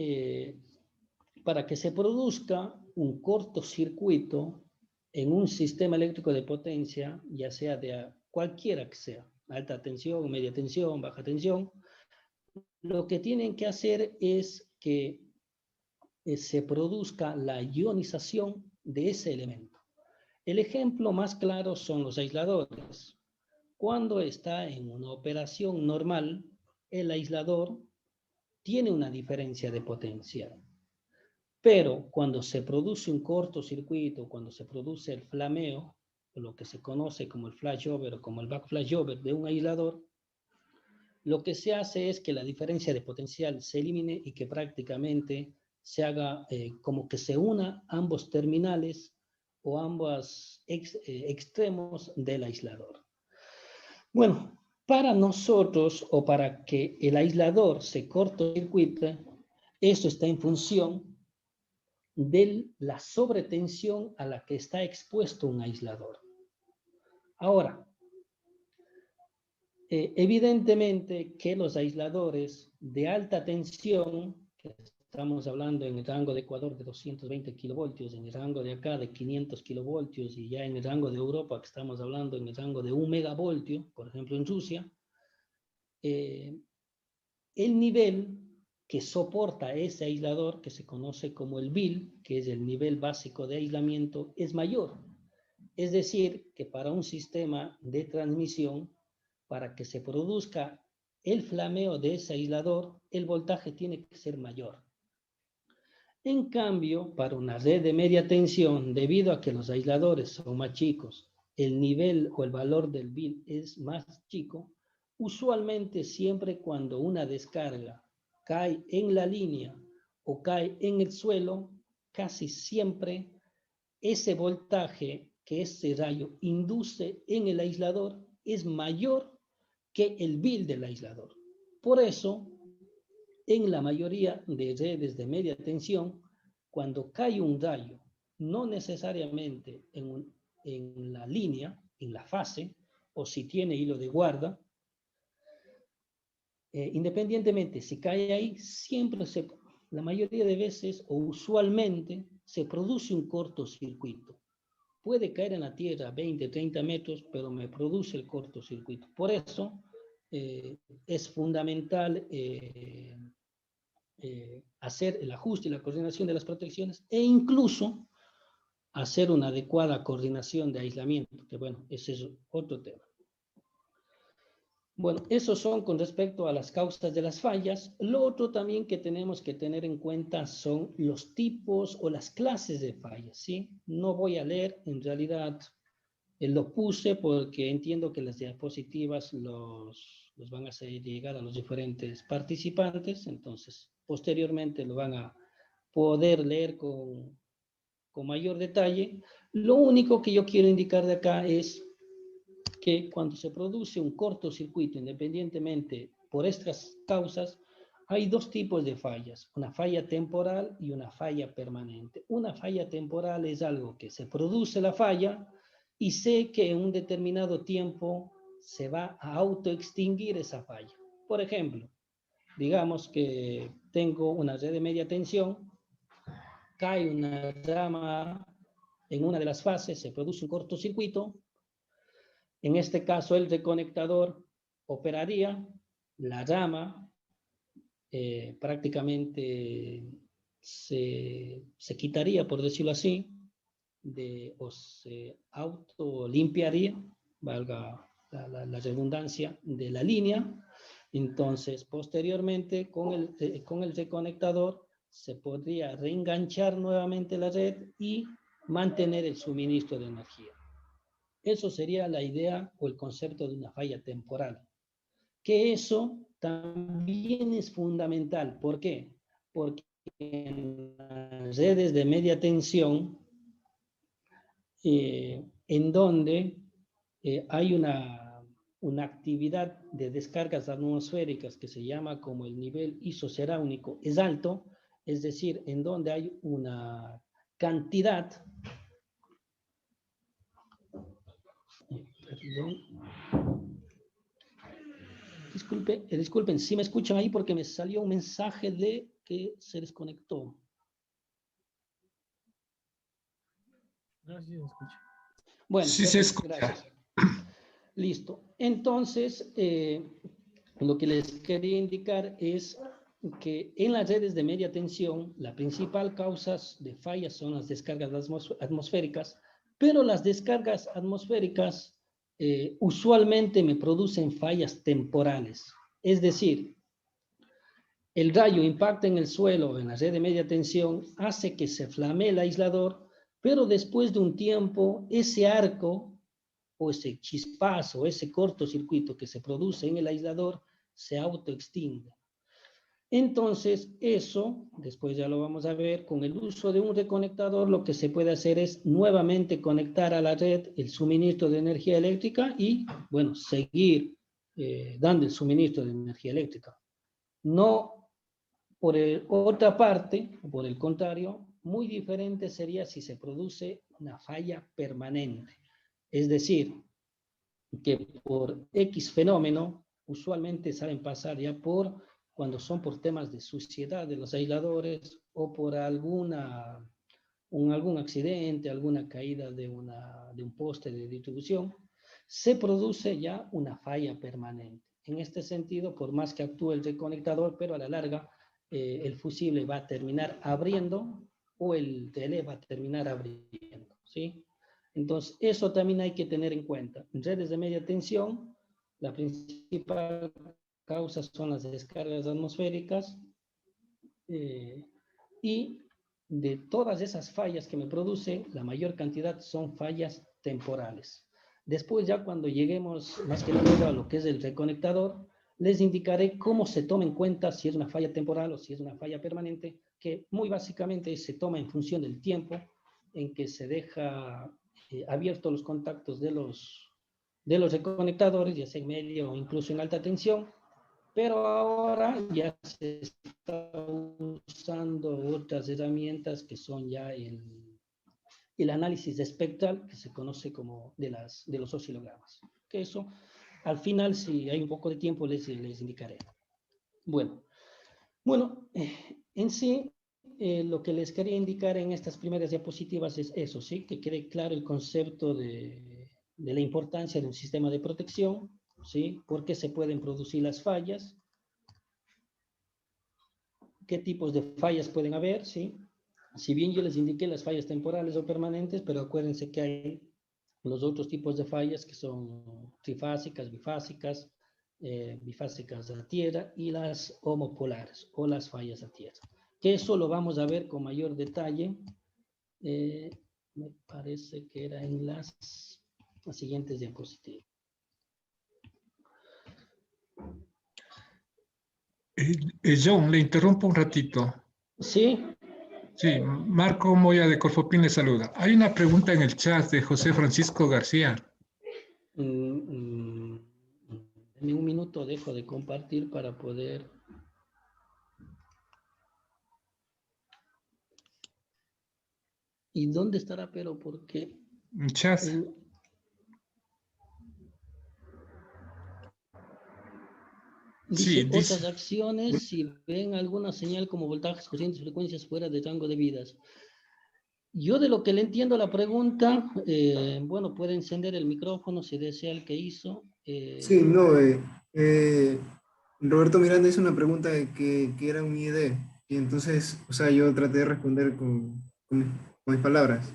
para que se produzca un cortocircuito en un sistema eléctrico de potencia, ya sea de cualquiera que sea, alta tensión, media tensión, baja tensión, lo que tienen que hacer es que se produzca la ionización de ese elemento. El ejemplo más claro son los aisladores. Cuando está en una operación normal, el aislador tiene una diferencia de potencial. Pero cuando se produce un cortocircuito, cuando se produce el flameo, lo que se conoce como el flashover o como el back flashover de un aislador, lo que se hace es que la diferencia de potencial se elimine y que prácticamente se haga como que se una ambos terminales o ambos extremos del aislador. Bueno, para nosotros o para que el aislador se cortocircuite, eso está en función de la sobretensión a la que está expuesto un aislador. Ahora, evidentemente que los aisladores de alta tensión, que estamos hablando en el rango de Ecuador de 220 kilovoltios, en el rango de acá de 500 kilovoltios y ya en el rango de Europa que estamos hablando en el rango de 1 megavoltio, por ejemplo en Rusia, el nivel que soporta ese aislador, que se conoce como el BIL, que es el nivel básico de aislamiento, es mayor. Es decir, que para un sistema de transmisión, para que se produzca el flameo de ese aislador, el voltaje tiene que ser mayor. En cambio, para una red de media tensión, debido a que los aisladores son más chicos, el nivel o el valor del BIL es más chico, usualmente siempre cuando una descarga cae en la línea o cae en el suelo, casi siempre ese voltaje que ese rayo induce en el aislador es mayor que el BIL del aislador. Por eso, en la mayoría de redes de media tensión, cuando cae un rayo, no necesariamente en la línea, en la fase, o si tiene hilo de guarda, independientemente si cae ahí, siempre la mayoría de veces o usualmente se produce un cortocircuito. Puede caer en la tierra 20, 30 metros, pero me produce el cortocircuito. Por eso es fundamental hacer el ajuste y la coordinación de las protecciones e incluso hacer una adecuada coordinación de aislamiento, que bueno, ese es otro tema. Bueno, esos son con respecto a las causas de las fallas. Lo otro también que tenemos que tener en cuenta son los tipos o las clases de fallas, ¿sí? No voy a leer, en realidad lo puse porque entiendo que las diapositivas los van a hacer llegar a los diferentes participantes, entonces posteriormente lo van a poder leer con mayor detalle. Lo único que yo quiero indicar de acá es que cuando se produce un cortocircuito, independientemente por estas causas, hay dos tipos de fallas, una falla temporal y una falla permanente. Una falla temporal es algo que se produce la falla y sé que en un determinado tiempo se va a autoextinguir esa falla. Por ejemplo, digamos que tengo una red de media tensión, cae una rama en una de las fases, se produce un cortocircuito. En este caso, el reconectador operaría, la rama prácticamente se quitaría, por decirlo así, o se autolimpiaría, valga la redundancia, de la línea. Entonces, posteriormente, con el reconectador, se podría reenganchar nuevamente la red y mantener el suministro de energía. Eso sería la idea o el concepto de una falla temporal. Que eso también es fundamental. ¿Por qué? Porque en las redes de media tensión, en donde hay una actividad de descargas atmosféricas que se llama como el nivel isoceráunico es alto, es decir, en donde hay una cantidad, disculpen, si me escuchan ahí porque me salió un mensaje de que se desconectó. No, sí se escucha. Bueno, sí se escucha. Gracias. Listo. Entonces, lo que les quería indicar es que en las redes de media tensión, la principal causa de fallas son las descargas atmosféricas, pero las descargas atmosféricas usualmente me producen fallas temporales. Es decir, el rayo impacta en el suelo o en la red de media tensión, hace que se flamee el aislador, pero después de un tiempo, ese arco o ese chispazo, ese cortocircuito que se produce en el aislador, se autoextingue. Entonces, eso, después ya lo vamos a ver, con el uso de un reconectador, lo que se puede hacer es nuevamente conectar a la red el suministro de energía eléctrica y, bueno, seguir dando el suministro de energía eléctrica. No, por otra parte, por el contrario, muy diferente sería si se produce una falla permanente. Es decir, que por X fenómeno, usualmente saben pasar ya cuando son por temas de suciedad de los aisladores o por algún accidente, alguna caída de un poste de distribución, se produce ya una falla permanente. En este sentido, por más que actúe el reconectador, pero a la larga el fusible va a terminar abriendo o el relé va a terminar abriendo, ¿sí? Entonces, eso también hay que tener en cuenta. En redes de media tensión, la principal causa son las descargas atmosféricas y de todas esas fallas que me produce, la mayor cantidad son fallas temporales. Después ya cuando lleguemos más que nada a lo que es el reconectador, les indicaré cómo se toma en cuenta si es una falla temporal o si es una falla permanente, que muy básicamente se toma en función del tiempo en que se deja abiertos los contactos de los reconectadores, ya sea en media o incluso en alta tensión, pero ahora ya se está usando otras herramientas que son ya el análisis espectral, que se conoce como de los oscilogramas. Que eso, al final, si hay un poco de tiempo, les indicaré. Bueno, en sí, lo que les quería indicar en estas primeras diapositivas es eso, ¿sí? Que quede claro el concepto de la importancia de un sistema de protección, ¿sí? ¿Por qué se pueden producir las fallas? ¿Qué tipos de fallas pueden haber? ¿Sí? Si bien yo les indiqué las fallas temporales o permanentes, pero acuérdense que hay los otros tipos de fallas que son trifásicas, bifásicas a tierra y las homopolares o las fallas a tierra. Que eso lo vamos a ver con mayor detalle. Me parece que era en las siguientes diapositivas. John, le interrumpo un ratito. Sí. Sí, Marco Moya de Corfopin le saluda. Hay una pregunta en el chat de José Francisco García. En un minuto dejo de compartir para poder... ¿Y dónde estará? Pero porque... Chat. Dice, Sí, otras acciones, si ven alguna señal como voltajes, corrientes, frecuencias fuera de rango de vidas. Yo de lo que le entiendo la pregunta, bueno, puede encender el micrófono si desea el que hizo. Sí, no, Roberto Miranda hizo una pregunta de que era un IED, y entonces, o sea, yo traté de responder con mis palabras.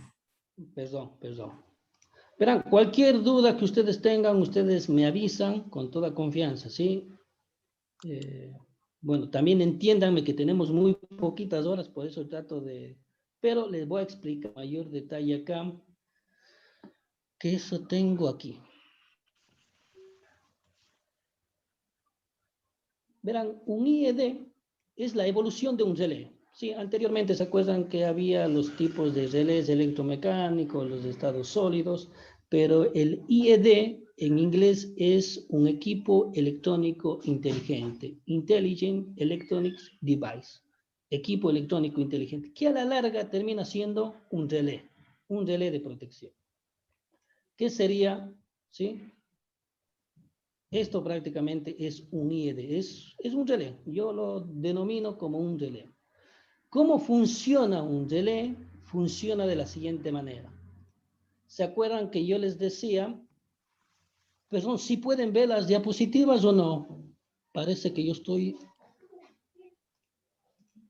Perdón. Verán, cualquier duda que ustedes tengan, ustedes me avisan con toda confianza, ¿sí? Bueno, también entiéndanme que tenemos muy poquitas horas, por eso trato de... Pero les voy a explicar mayor detalle acá, que eso tengo aquí. Verán, un IED es la evolución de un relé. Sí, anteriormente se acuerdan que había los tipos de relés electromecánicos, los estados sólidos, pero el IED en inglés es un equipo electrónico inteligente, Intelligent Electronic Device, equipo electrónico inteligente, que a la larga termina siendo un relé de protección. ¿Qué sería? ¿Sí? Esto prácticamente es un IED, es un relé. Yo lo denomino como un relé. ¿Cómo funciona un relé? Funciona de la siguiente manera. ¿Se acuerdan que yo les decía, perdón, si pueden ver las diapositivas o no? Parece que yo estoy...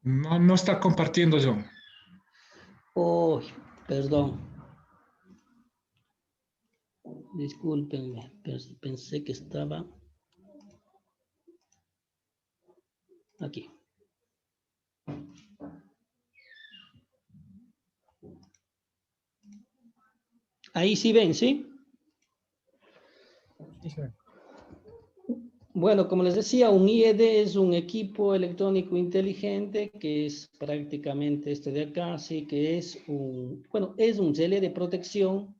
No está compartiendo, John. Oh, perdón. Discúlpenme, pensé que estaba aquí. Ahí sí ven, ¿sí? Sí, sir. Bueno, como les decía, un IED es un equipo electrónico inteligente que es prácticamente este de acá, sí, que es es un relé de protección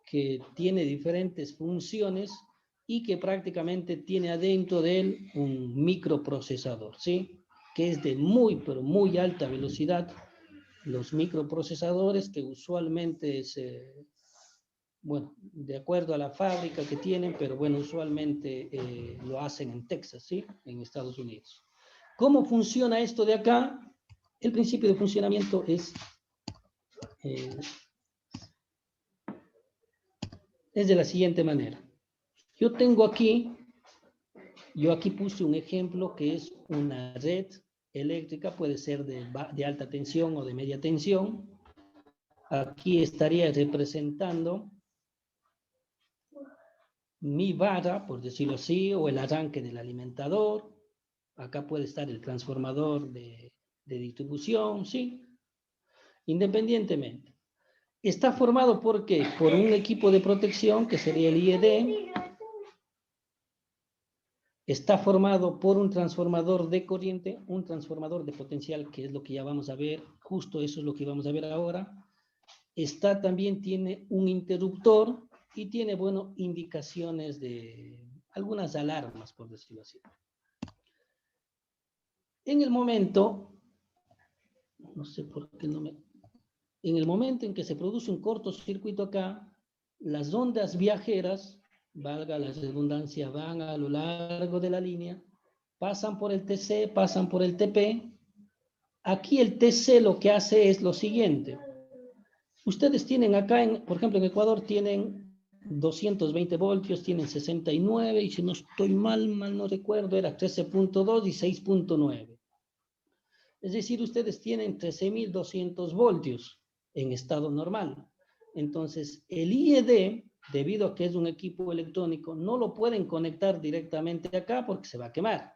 que tiene diferentes funciones y que prácticamente tiene adentro de él un microprocesador, ¿sí? Que es de muy, pero muy alta velocidad. Los microprocesadores que usualmente bueno, de acuerdo a la fábrica que tienen, pero bueno, usualmente lo hacen en Texas, ¿sí? En Estados Unidos. ¿Cómo funciona esto de acá? El principio de funcionamiento es de la siguiente manera. Yo aquí puse un ejemplo que es una red eléctrica, puede ser de alta tensión o de media tensión. Aquí estaría representando mi vara, por decirlo así, o el arranque del alimentador. Acá puede estar el transformador de distribución, ¿sí? Independientemente. Está formado ¿por qué? Por un equipo de protección, que sería el IED. Está formado por un transformador de corriente, un transformador de potencial, que es lo que ya vamos a ver, justo eso es lo que vamos a ver ahora. También tiene un interruptor y tiene, bueno, indicaciones de algunas alarmas, por decirlo así. En el momento, no sé por qué no me... En el momento en que se produce un cortocircuito acá, las ondas viajeras, valga la redundancia, van a lo largo de la línea, pasan por el TC, pasan por el TP. Aquí el TC lo que hace es lo siguiente. Ustedes tienen acá, por ejemplo, en Ecuador tienen 220 voltios, tienen 69, y si no estoy mal no recuerdo, era 13.2 y 6.9. Es decir, ustedes tienen 13.200 voltios en estado normal. Entonces, el IED, debido a que es un equipo electrónico, no lo pueden conectar directamente acá porque se va a quemar.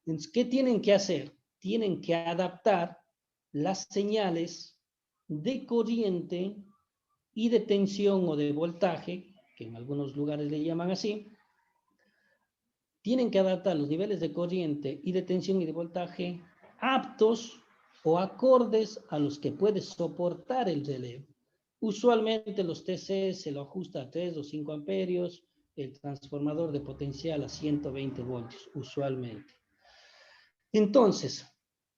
Entonces, ¿qué tienen que hacer? Tienen que adaptar las señales de corriente y de tensión o de voltaje, que en algunos lugares le llaman así. Tienen que adaptar los niveles de corriente y de tensión y de voltaje aptos o acordes a los que puede soportar el relé. Usualmente los TC se lo ajusta a 3 o 5 amperios, el transformador de potencial a 120 voltios, usualmente. Entonces,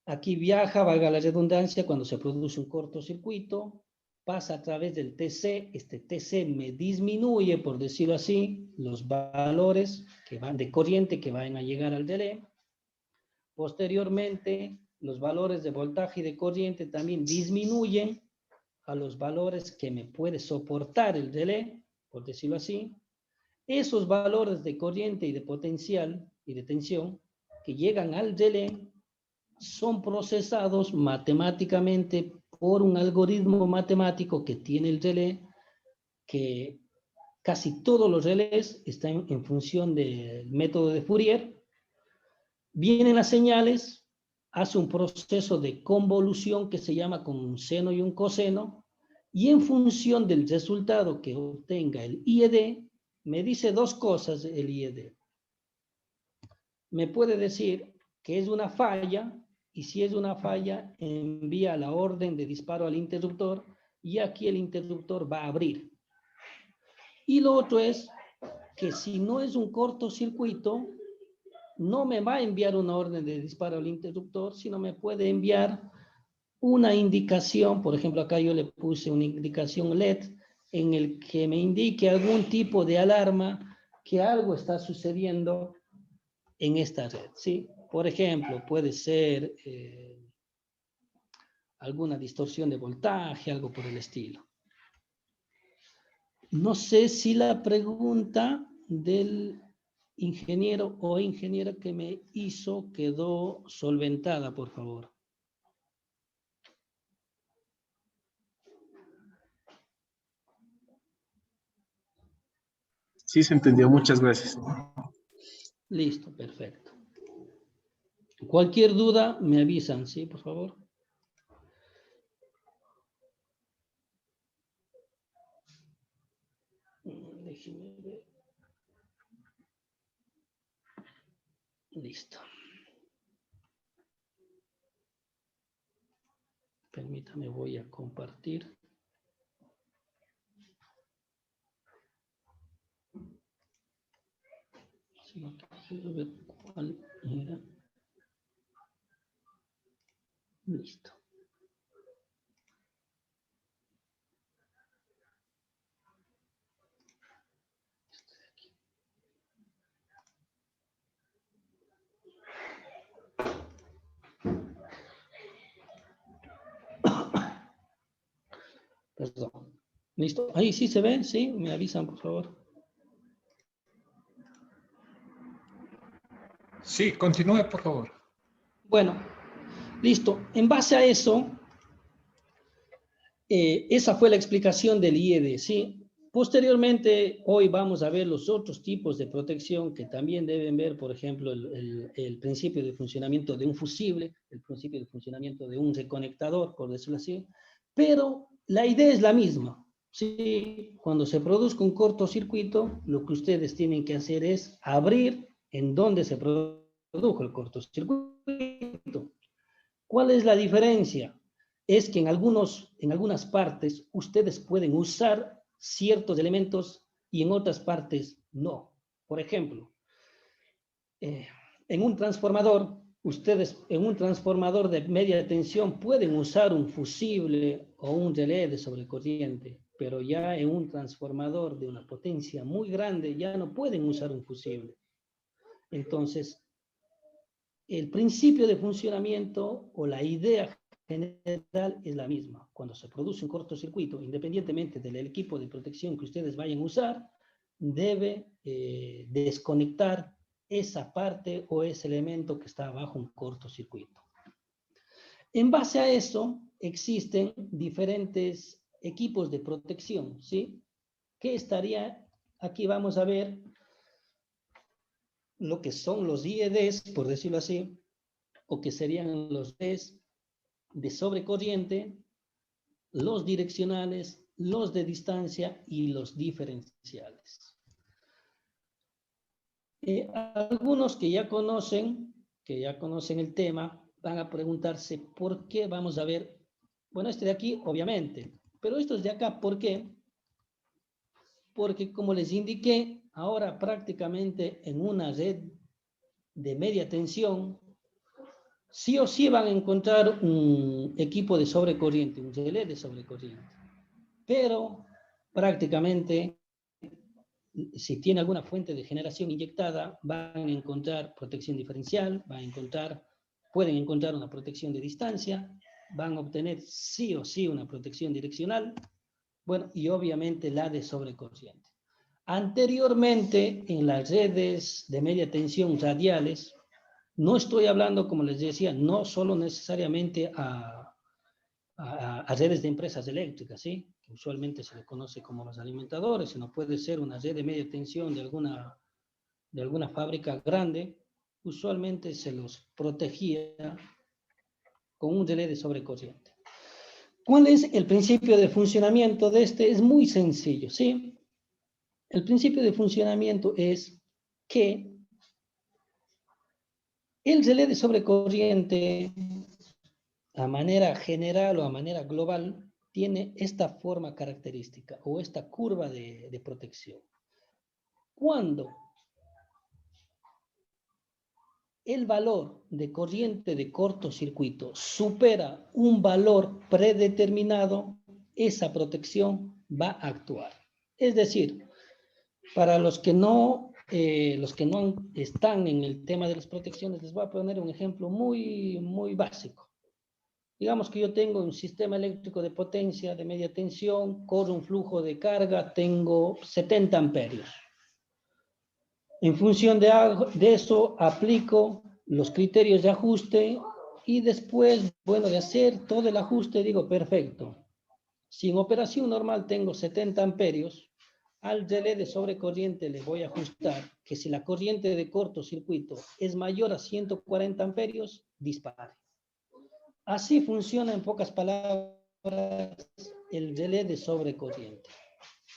aquí viaja, valga la redundancia, cuando se produce un cortocircuito, pasa a través del TC, este TC me disminuye, por decirlo así, los valores que van de corriente que van a llegar al relé. Posteriormente, los valores de voltaje y de corriente también disminuyen a los valores que me puede soportar el relé, por decirlo así. Esos valores de corriente y de potencial y de tensión que llegan al relé son procesados matemáticamente por un algoritmo matemático que tiene el relé, que casi todos los relés están en función del método de Fourier. Vienen las señales, hace un proceso de convolución que se llama con un seno y un coseno, y en función del resultado que obtenga el IED, me dice dos cosas el IED. Me puede decir que es una falla, y si es una falla, envía la orden de disparo al interruptor, y aquí el interruptor va a abrir. Y lo otro es que si no es un cortocircuito, no me va a enviar una orden de disparo al interruptor, sino me puede enviar una indicación. Por ejemplo, acá yo le puse una indicación LED en el que me indique algún tipo de alarma que algo está sucediendo en esta red, ¿sí? Por ejemplo, puede ser alguna distorsión de voltaje, algo por el estilo. No sé si la pregunta del ingeniero o ingeniera que me hizo quedó solventada, por favor. Sí se entendió, muchas gracias. Listo, perfecto. Cualquier duda me avisan, ¿sí? Por favor. Déjeme ver. Listo. Permítame, voy a compartir. Sí, quiero ver cuál era. Listo. Perdón. Listo. Ahí sí se ve, sí, me avisan, por favor. Sí, continúe, por favor. Bueno, listo. En base a eso, esa fue la explicación del IED, ¿sí? Posteriormente, hoy vamos a ver los otros tipos de protección que también deben ver, por ejemplo, el principio de funcionamiento de un fusible, el principio de funcionamiento de un reconectador, por decirlo así, pero la idea es la misma, ¿sí? Cuando se produzca un cortocircuito, lo que ustedes tienen que hacer es abrir en donde se produjo el cortocircuito. ¿Cuál es la diferencia? Es que en algunas partes ustedes pueden usar ciertos elementos y en otras partes no. Por ejemplo, en un transformador, ustedes en un transformador de media tensión pueden usar un fusible o un relé de sobrecorriente, pero ya en un transformador de una potencia muy grande ya no pueden usar un fusible. Entonces, el principio de funcionamiento o la idea general es la misma. Cuando se produce un cortocircuito, independientemente del equipo de protección que ustedes vayan a usar, debe desconectar esa parte o ese elemento que está bajo un cortocircuito. En base a eso, existen diferentes equipos de protección, ¿sí? ¿Qué estaría? Aquí vamos a ver lo que son los IEDs, por decirlo así, o que serían los Ds de sobrecorriente, los direccionales, los de distancia y los diferenciales. Algunos que ya conocen el tema, van a preguntarse por qué vamos a ver, bueno, este de aquí, obviamente, pero estos de acá, ¿por qué? Porque como les indiqué, ahora prácticamente en una red de media tensión, sí o sí van a encontrar un equipo de sobrecorriente, un relé de sobrecorriente. Pero prácticamente, si tiene alguna fuente de generación inyectada, van a encontrar protección diferencial, pueden encontrar una protección de distancia, van a obtener sí o sí una protección direccional, bueno, y obviamente la de sobrecorriente. Anteriormente, en las redes de media tensión radiales, no estoy hablando, como les decía, no solo necesariamente a redes de empresas eléctricas, ¿sí? Que usualmente se le conoce como los alimentadores, sino puede ser una red de media tensión de alguna fábrica grande. Usualmente se los protegía con un relé de sobrecorriente. ¿Cuál es el principio de funcionamiento de este? Es muy sencillo, ¿sí? El principio de funcionamiento es que el relé de sobrecorriente, a manera general o a manera global, tiene esta forma característica o esta curva de protección. Cuando el valor de corriente de cortocircuito supera un valor predeterminado, esa protección va a actuar. Es decir, para los que no están en el tema de las protecciones, les voy a poner un ejemplo muy, muy básico. Digamos que yo tengo un sistema eléctrico de potencia de media tensión, corre un flujo de carga, tengo 70 amperios. En función de eso, aplico los criterios de ajuste y después, bueno, de hacer todo el ajuste, digo, perfecto. Si en operación normal tengo 70 amperios, al relé de sobrecorriente le voy a ajustar que si la corriente de cortocircuito es mayor a 140 amperios, dispare. Así funciona en pocas palabras el relé de sobrecorriente.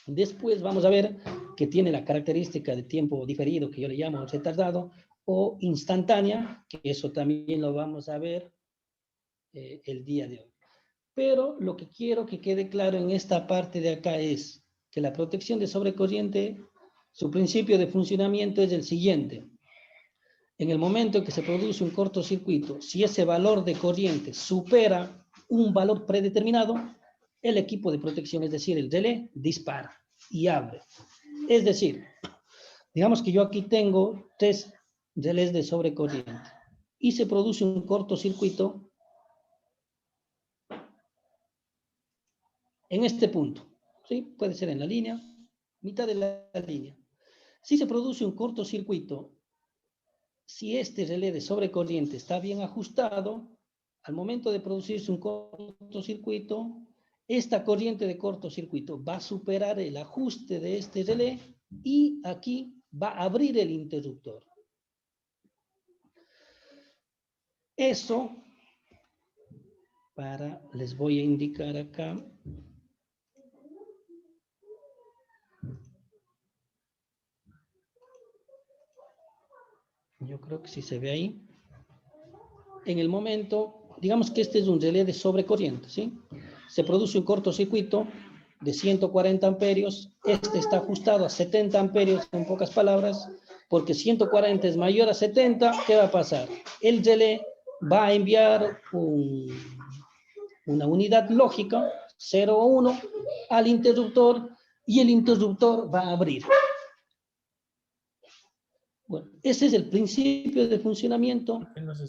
Después vamos a ver que tiene la característica de tiempo diferido, que yo le llamo retardado, o instantánea, que eso también lo vamos a ver el día de hoy. Pero lo que quiero que quede claro en esta parte de acá es que la protección de sobrecorriente, su principio de funcionamiento es el siguiente. En el momento en que se produce un cortocircuito, si ese valor de corriente supera un valor predeterminado, el equipo de protección, es decir, el relé, dispara y abre. Es decir, digamos que yo aquí tengo 3 relés de sobrecorriente y se produce un cortocircuito en este punto, ¿sí? Puede ser en la línea, mitad de la línea. Si se produce un cortocircuito, si este relé de sobrecorriente está bien ajustado, al momento de producirse un cortocircuito, esta corriente de cortocircuito va a superar el ajuste de este relé y aquí va a abrir el interruptor. Eso, les voy a indicar acá. Yo creo que sí se ve ahí. En el momento, digamos que este es un relé de sobrecorriente, ¿sí? Se produce un cortocircuito de 140 amperios. Este está ajustado a 70 amperios, en pocas palabras, porque 140 es mayor a 70. ¿Qué va a pasar? El relé va a enviar una unidad lógica, 0 o 1, al interruptor y el interruptor va a abrir. Bueno, ese es el principio de funcionamiento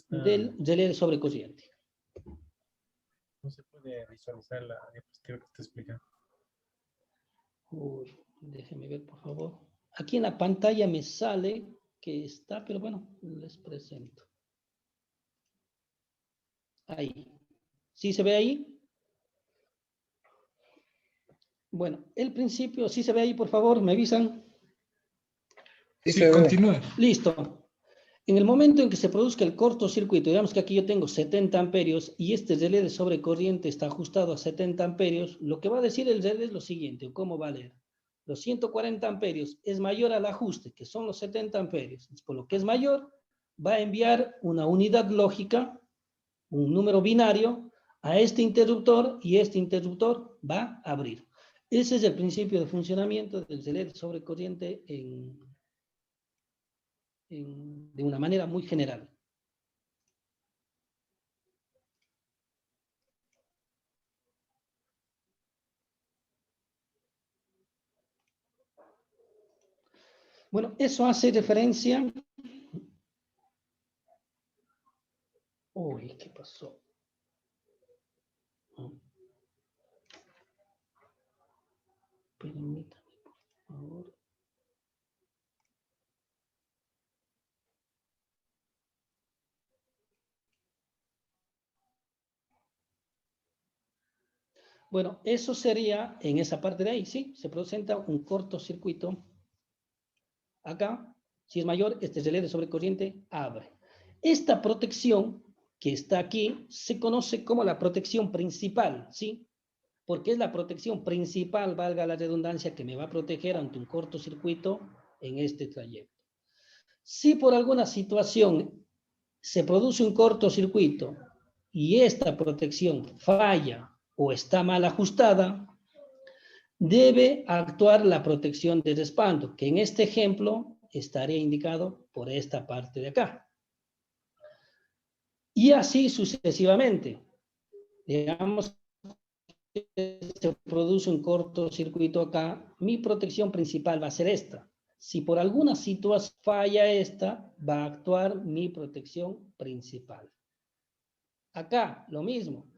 del relé de sobrecorriente. No se puede visualizar la diapositiva que está explicando. Uy, déjenme ver, por favor. Aquí en la pantalla me sale que está, pero bueno, les presento. Ahí. ¿Sí se ve ahí? Bueno, el principio, ¿sí se ve ahí, por favor? ¿Me avisan? Sí, continúa. Listo. En el momento en que se produzca el cortocircuito, digamos que aquí yo tengo 70 amperios y este relé de sobrecorriente está ajustado a 70 amperios, lo que va a decir el relé es lo siguiente, o cómo va a leer. Los 140 amperios es mayor al ajuste, que son los 70 amperios. Por lo que es mayor, va a enviar una unidad lógica, un número binario, a este interruptor y este interruptor va a abrir. Ese es el principio de funcionamiento del relé de sobrecorriente de una manera muy general. Bueno, eso hace referencia... Uy, ¿qué pasó? Permítame, por favor. Bueno, eso sería en esa parte de ahí, ¿sí? Se presenta un cortocircuito. Acá, si es mayor, este relé de sobrecorriente abre. Esta protección que está aquí se conoce como la protección principal, ¿sí? Porque es la protección principal, valga la redundancia, que me va a proteger ante un cortocircuito en este trayecto. Si por alguna situación se produce un cortocircuito y esta protección falla o está mal ajustada, debe actuar la protección de respaldo, que en este ejemplo estaría indicado por esta parte de acá. Y así sucesivamente. Digamos que se produce un cortocircuito acá, mi protección principal va a ser esta. Si por alguna situación falla esta, va a actuar mi protección principal. Acá, lo mismo.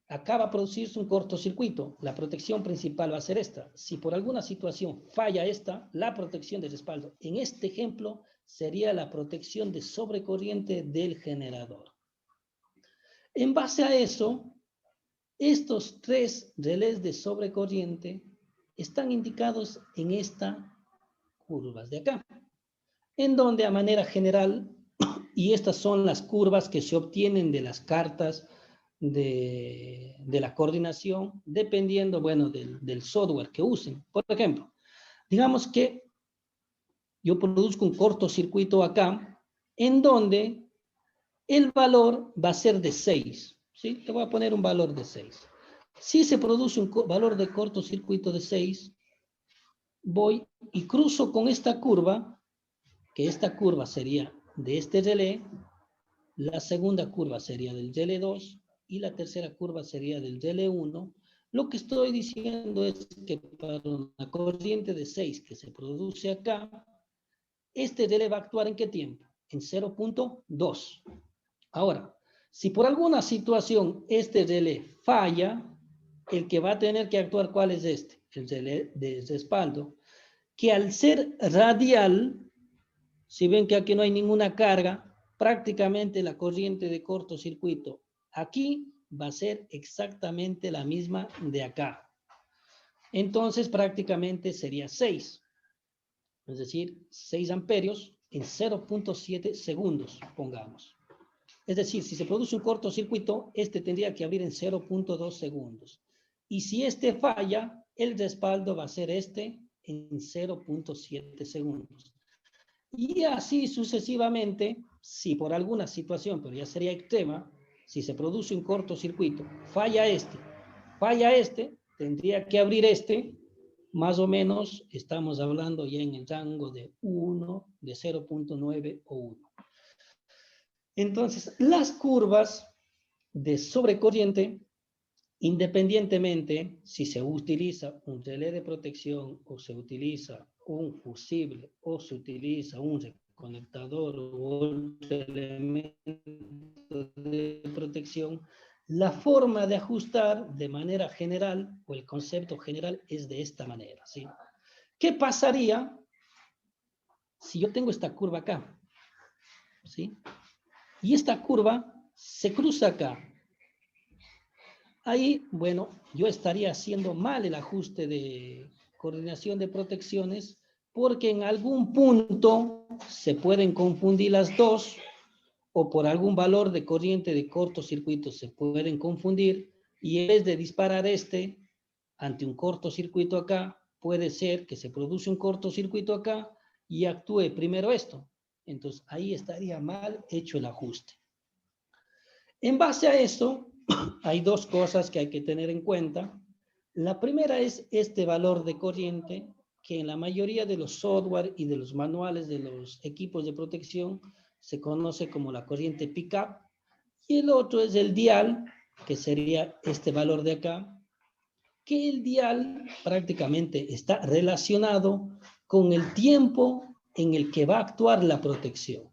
Acá va a producirse un cortocircuito. La protección principal va a ser esta. Si por alguna situación falla esta, la protección de respaldo, en este ejemplo, sería la protección de sobrecorriente del generador. En base a eso, estos 3 relés de sobrecorriente están indicados en estas curvas de acá, en donde a manera general, y estas son las curvas que se obtienen de las cartas de la coordinación, dependiendo, bueno, del software que usen. Por ejemplo, digamos que yo produzco un cortocircuito acá, en donde el valor va a ser de 6, ¿sí? Te voy a poner un valor de 6. Si se produce un valor de cortocircuito de 6, voy y cruzo con esta curva, que esta curva sería de este relé, la segunda curva sería del relé 2 y la tercera curva sería del relé 1. Lo que estoy diciendo es que para una corriente de 6 que se produce acá, este relé va a actuar ¿en qué tiempo? En 0.2. Ahora, si por alguna situación este relé falla, el que va a tener que actuar, ¿cuál es este? El relé de respaldo, que al ser radial, si ven que aquí no hay ninguna carga, prácticamente la corriente de cortocircuito aquí va a ser exactamente la misma de acá. Entonces prácticamente sería 6. Es decir, 6 amperios en 0.7 segundos, pongamos. Es decir, si se produce un cortocircuito, este tendría que abrir en 0.2 segundos. Y si este falla, el respaldo va a ser este en 0.7 segundos. Y así sucesivamente, si por alguna situación, pero ya sería extrema, si se produce un cortocircuito, falla este, tendría que abrir este, más o menos estamos hablando ya en el rango de 1, de 0.9 o 1. Entonces, las curvas de sobrecorriente, independientemente si se utiliza un relé de protección o se utiliza un fusible o se utiliza un reconectador o un elemento de protección, la forma de ajustar de manera general o el concepto general es de esta manera, ¿sí? ¿Qué pasaría si yo tengo esta curva acá? ¿Sí? Y esta curva se cruza acá. Ahí, bueno, yo estaría haciendo mal el ajuste de coordinación de protecciones porque en algún punto se pueden confundir las dos o por algún valor de corriente de cortocircuito se pueden confundir y en vez de disparar este ante un cortocircuito acá, puede ser que se produce un cortocircuito acá y actúe primero esto. Entonces ahí estaría mal hecho el ajuste. En base a eso, hay dos cosas que hay que tener en cuenta. La primera es este valor de corriente, que en la mayoría de los software y de los manuales de los equipos de protección se conoce como la corriente pick-up. Y el otro es el dial, que sería este valor de acá, que el dial prácticamente está relacionado con el tiempo en el que va a actuar la protección.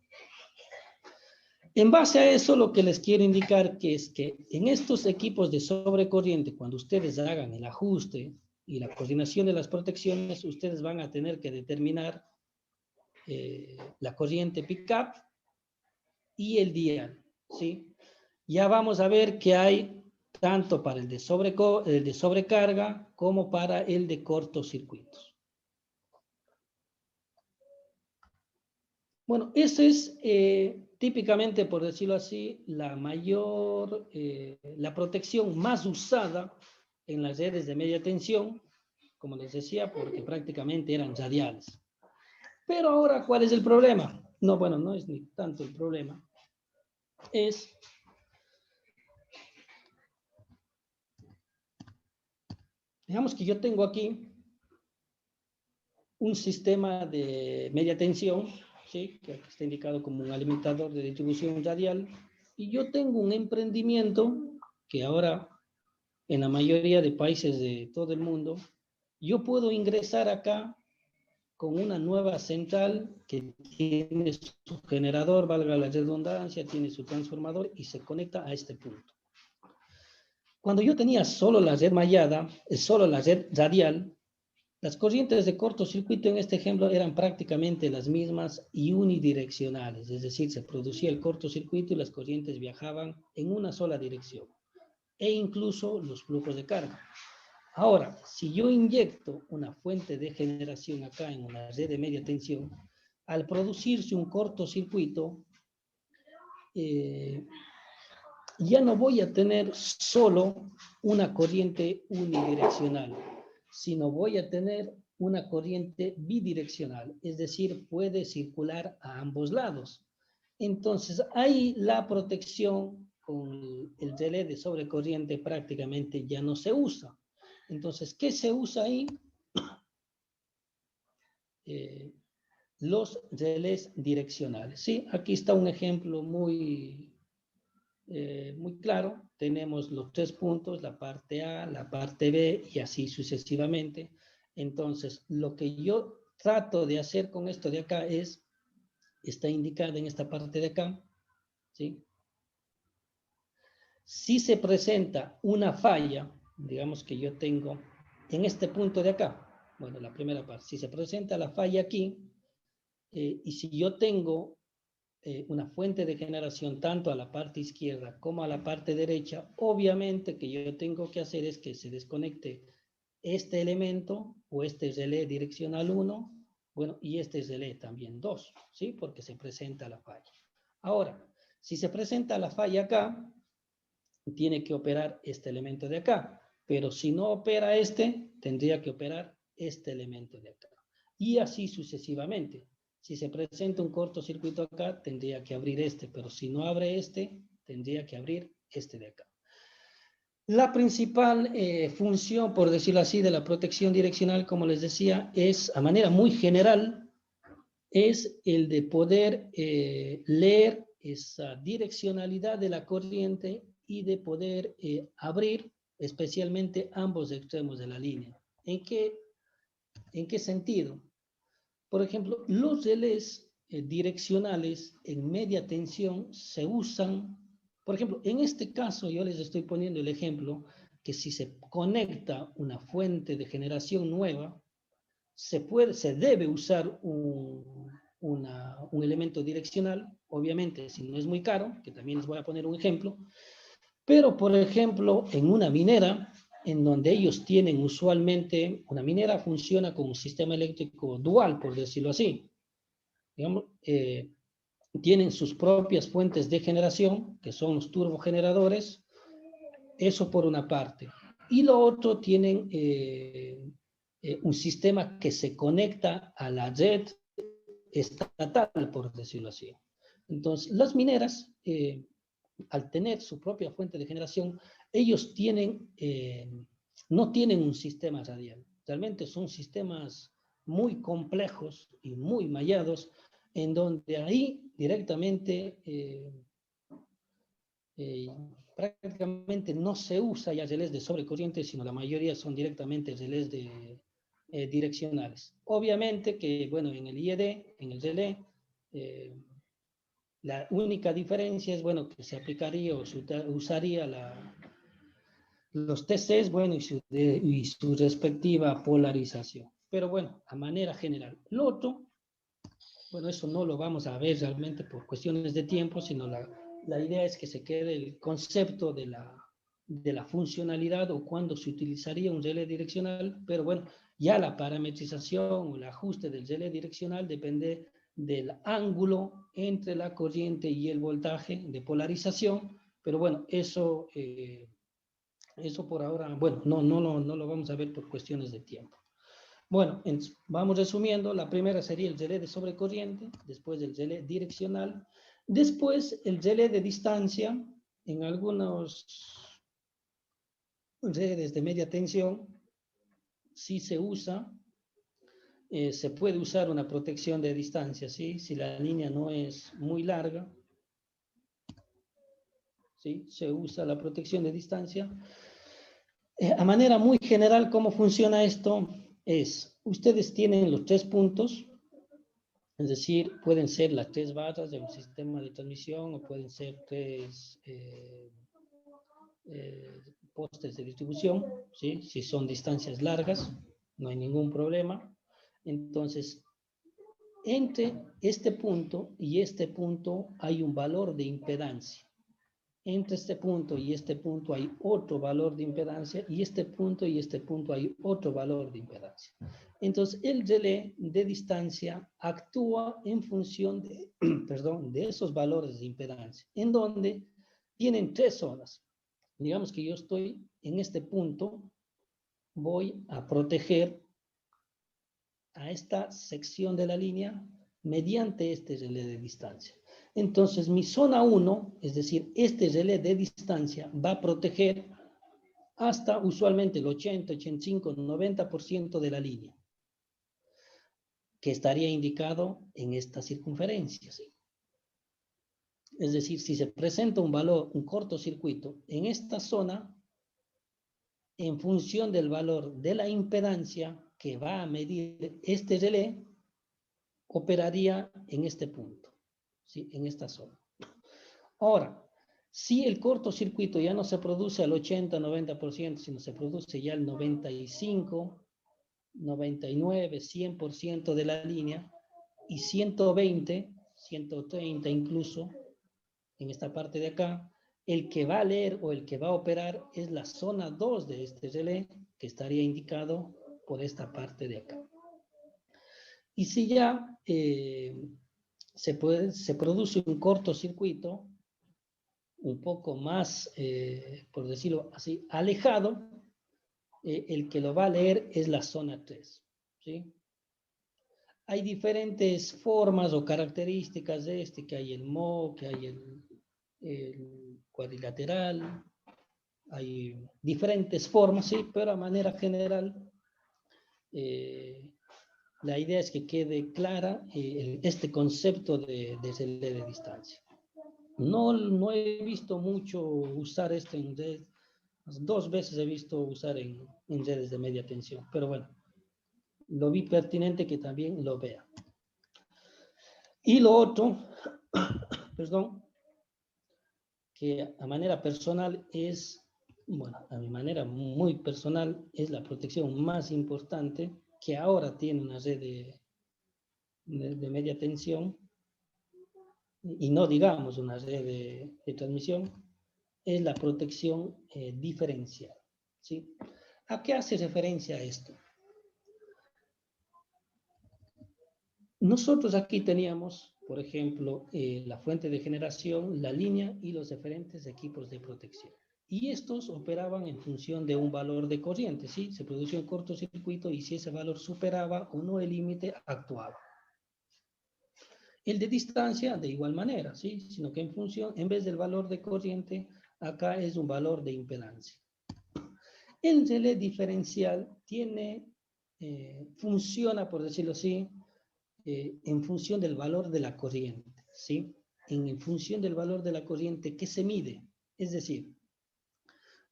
En base a eso, lo que les quiero indicar es que en estos equipos de sobrecorriente, cuando ustedes hagan el ajuste y la coordinación de las protecciones, ustedes van a tener que determinar la corriente pick-up y el dial, ¿sí? Ya vamos a ver que hay tanto para el de sobrecarga como para el de cortocircuitos. Bueno, eso es típicamente, por decirlo así, la protección más usada en las redes de media tensión, como les decía, porque prácticamente eran radiales. Pero ahora, ¿cuál es el problema? No, bueno, no es ni tanto el problema. Digamos que yo tengo aquí un sistema de media tensión, ¿sí? Que está indicado como un alimentador de distribución radial, y yo tengo un emprendimiento que ahora en la mayoría de países de todo el mundo, yo puedo ingresar acá con una nueva central que tiene su generador, valga la redundancia, tiene su transformador y se conecta a este punto. Cuando yo tenía solo la red mallada, solo la red radial, las corrientes de cortocircuito en este ejemplo eran prácticamente las mismas y unidireccionales, es decir, se producía el cortocircuito y las corrientes viajaban en una sola dirección, e incluso los flujos de carga. Ahora, si yo inyecto una fuente de generación acá en una red de media tensión, al producirse un cortocircuito, ya no voy a tener solo una corriente unidireccional, sino voy a tener una corriente bidireccional, es decir, puede circular a ambos lados. Entonces, ahí la protección con el relé de sobrecorriente prácticamente ya no se usa. Entonces, ¿qué se usa ahí? Los relés direccionales. ¿Sí? Aquí está un ejemplo muy claro. Tenemos los 3 puntos, la parte A, la parte B y así sucesivamente. Entonces, lo que yo trato de hacer con esto de acá está indicado en esta parte de acá, ¿sí? Si se presenta una falla, digamos que yo tengo en este punto de acá, bueno, la primera parte, si se presenta la falla aquí, y si yo tengo una fuente de generación tanto a la parte izquierda como a la parte derecha, obviamente que yo tengo que hacer es que se desconecte este elemento o este relé direccional 1, bueno, y este relé también 2, ¿sí? Porque se presenta la falla. Ahora, si se presenta la falla acá, tiene que operar este elemento de acá, pero si no opera este, tendría que operar este elemento de acá. Y así sucesivamente. Si se presenta un cortocircuito acá, tendría que abrir este, pero si no abre este, tendría que abrir este de acá. La principal función, por decirlo así, de la protección direccional, como les decía, es a manera muy general, es el de poder leer esa direccionalidad de la corriente y de poder abrir especialmente ambos extremos de la línea. ¿En qué sentido? Por ejemplo, los relés direccionales en media tensión se usan, por ejemplo, en este caso yo les estoy poniendo el ejemplo que si se conecta una fuente de generación nueva, se debe usar un elemento direccional, obviamente si no es muy caro, que también les voy a poner un ejemplo, pero por ejemplo en una minera, en donde ellos tienen usualmente, una minera funciona como un sistema eléctrico dual, por decirlo así, digamos, tienen sus propias fuentes de generación, que son los turbogeneradores, eso por una parte, y lo otro tienen un sistema que se conecta a la red estatal, por decirlo así. Entonces, las mineras, al tener su propia fuente de generación, ellos no tienen un sistema radial. Realmente son sistemas muy complejos y muy mallados, en donde ahí directamente prácticamente no se usa ya relés de sobrecorriente, sino la mayoría son directamente relés direccionales. Obviamente que, bueno, en el IED, en el relé, la única diferencia es, bueno, que se aplicaría o se usaría los TCs, bueno, y su respectiva polarización. Pero bueno, a manera general. Lo otro, bueno, eso no lo vamos a ver realmente por cuestiones de tiempo, sino la idea es que se quede el concepto de la funcionalidad o cuándo se utilizaría un relé direccional, pero bueno, ya la parametrización o el ajuste del relé direccional depende del ángulo entre la corriente y el voltaje de polarización, pero bueno, eso por ahora, bueno, no lo vamos a ver por cuestiones de tiempo. Bueno, vamos resumiendo. La primera sería el relé de sobrecorriente, después el relé direccional, después el relé de distancia. En algunos redes de media tensión sí se usa, se puede usar una protección de distancia, ¿sí? Si la línea no es muy larga, ¿sí? Se usa la protección de distancia. A manera muy general, ¿cómo funciona esto? Ustedes tienen los 3 puntos, es decir, pueden ser las 3 barras de un sistema de transmisión o pueden ser 3 postes de distribución, ¿sí? Si son distancias largas, no hay ningún problema. Entonces, entre este punto y este punto hay un valor de impedancia. entre este punto y este punto hay otro valor de impedancia, y este punto y este punto hay otro valor de impedancia. Entonces, el relé de distancia actúa en función de, perdón, de esos valores de impedancia, en donde tienen tres zonas. Digamos que yo estoy en este punto, voy a proteger a esta sección de la línea mediante este relé de distancia. Entonces, mi zona 1, es decir, este relé de distancia, va a proteger hasta usualmente el 80, 85, 90% de la línea, que estaría indicado en esta circunferencia. ¿Sí? Es decir, si se presenta un valor, un cortocircuito, en esta zona, en función del valor de la impedancia que va a medir este relé, operaría en este punto, ¿sí? En esta zona. Ahora, si el cortocircuito ya no se produce al 80, 90%, sino se produce ya al 95, 99, 100% de la línea, y 120, 130 incluso, en esta parte de acá, el que va a leer o el que va a operar es la zona 2 de este relé, que estaría indicado por esta parte de acá. Y si ya se produce un cortocircuito un poco más, por decirlo así, alejado, el que lo va a leer es la zona 3. ¿Sí? Hay diferentes formas o características de este, que hay el MO, que hay el cuadrilateral, hay diferentes formas, sí, pero a manera general, la idea es que quede clara este concepto de relé de distancia. No he visto mucho usar esto en redes, 2 veces he visto usar en redes de media tensión, pero bueno, lo vi pertinente que también lo vea. Y lo otro, perdón, que a manera personal es, bueno, a mi manera muy personal, es la protección más importante que ahora tiene una red de media tensión, y no digamos una red de transmisión, es la protección diferencial. ¿Sí? ¿A qué hace referencia esto? Nosotros aquí teníamos, por ejemplo, la fuente de generación, la línea y los diferentes equipos de protección. Y estos operaban en función de un valor de corriente, ¿sí? Se producía un cortocircuito y si ese valor superaba o no el límite, actuaba. El de distancia, de igual manera, ¿sí? Sino que en vez del valor de corriente, acá es un valor de impedancia. El relé diferencial funciona, por decirlo así, en función del valor de la corriente, ¿sí? En función del valor de la corriente que se mide. Es decir,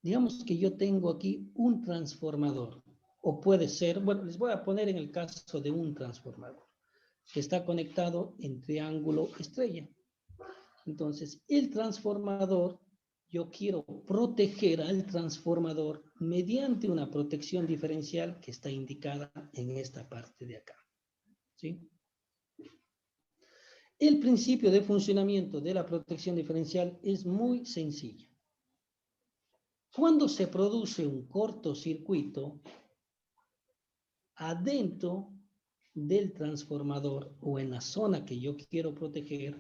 digamos que yo tengo aquí un transformador, o puede ser, bueno, les voy a poner en el caso de un transformador, que está conectado en triángulo estrella. Entonces, el transformador, yo quiero proteger al transformador mediante una protección diferencial que está indicada en esta parte de acá. ¿Sí? El principio de funcionamiento de la protección diferencial es muy sencillo. Cuando se produce un cortocircuito adentro del transformador o en la zona que yo quiero proteger,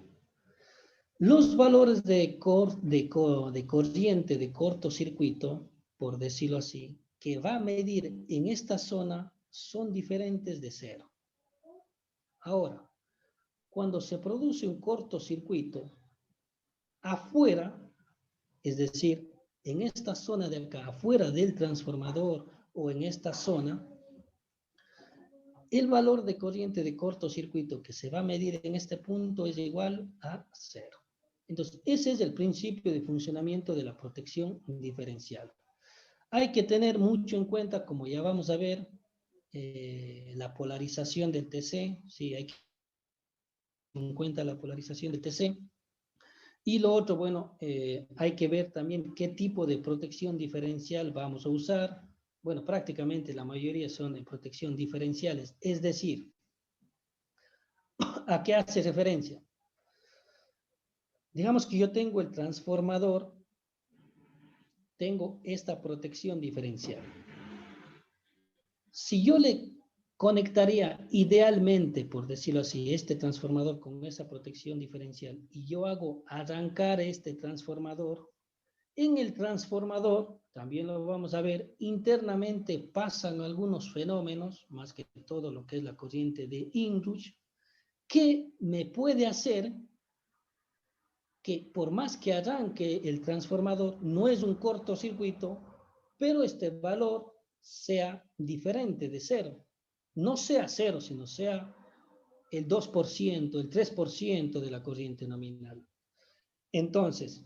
los valores de corriente de cortocircuito, por decirlo así, que va a medir en esta zona son diferentes de 0. Ahora, cuando se produce un cortocircuito afuera, es decir, en esta zona de acá, afuera del transformador o en esta zona, el valor de corriente de cortocircuito que se va a medir en este punto es igual a 0. Entonces, ese es el principio de funcionamiento de la protección diferencial. Hay que tener mucho en cuenta, como ya vamos a ver, la polarización del TC, sí, hay que tener en cuenta la polarización del TC. Y lo otro, bueno, hay que ver también qué tipo de protección diferencial vamos a usar. Bueno, prácticamente la mayoría son de protección diferenciales. Es decir, ¿a qué hace referencia? Digamos que yo tengo el transformador tengo esta protección diferencial. Si yo le conectaría idealmente, por decirlo así, este transformador con esa protección diferencial y yo hago arrancar este transformador, en el transformador, también lo vamos a ver, internamente pasan algunos fenómenos, más que todo lo que es la corriente de Inrush, que me puede hacer que por más que arranque el transformador, no es un cortocircuito, pero este valor sea diferente de cero. No sea cero, sino sea el 2%, el 3% de la corriente nominal. Entonces,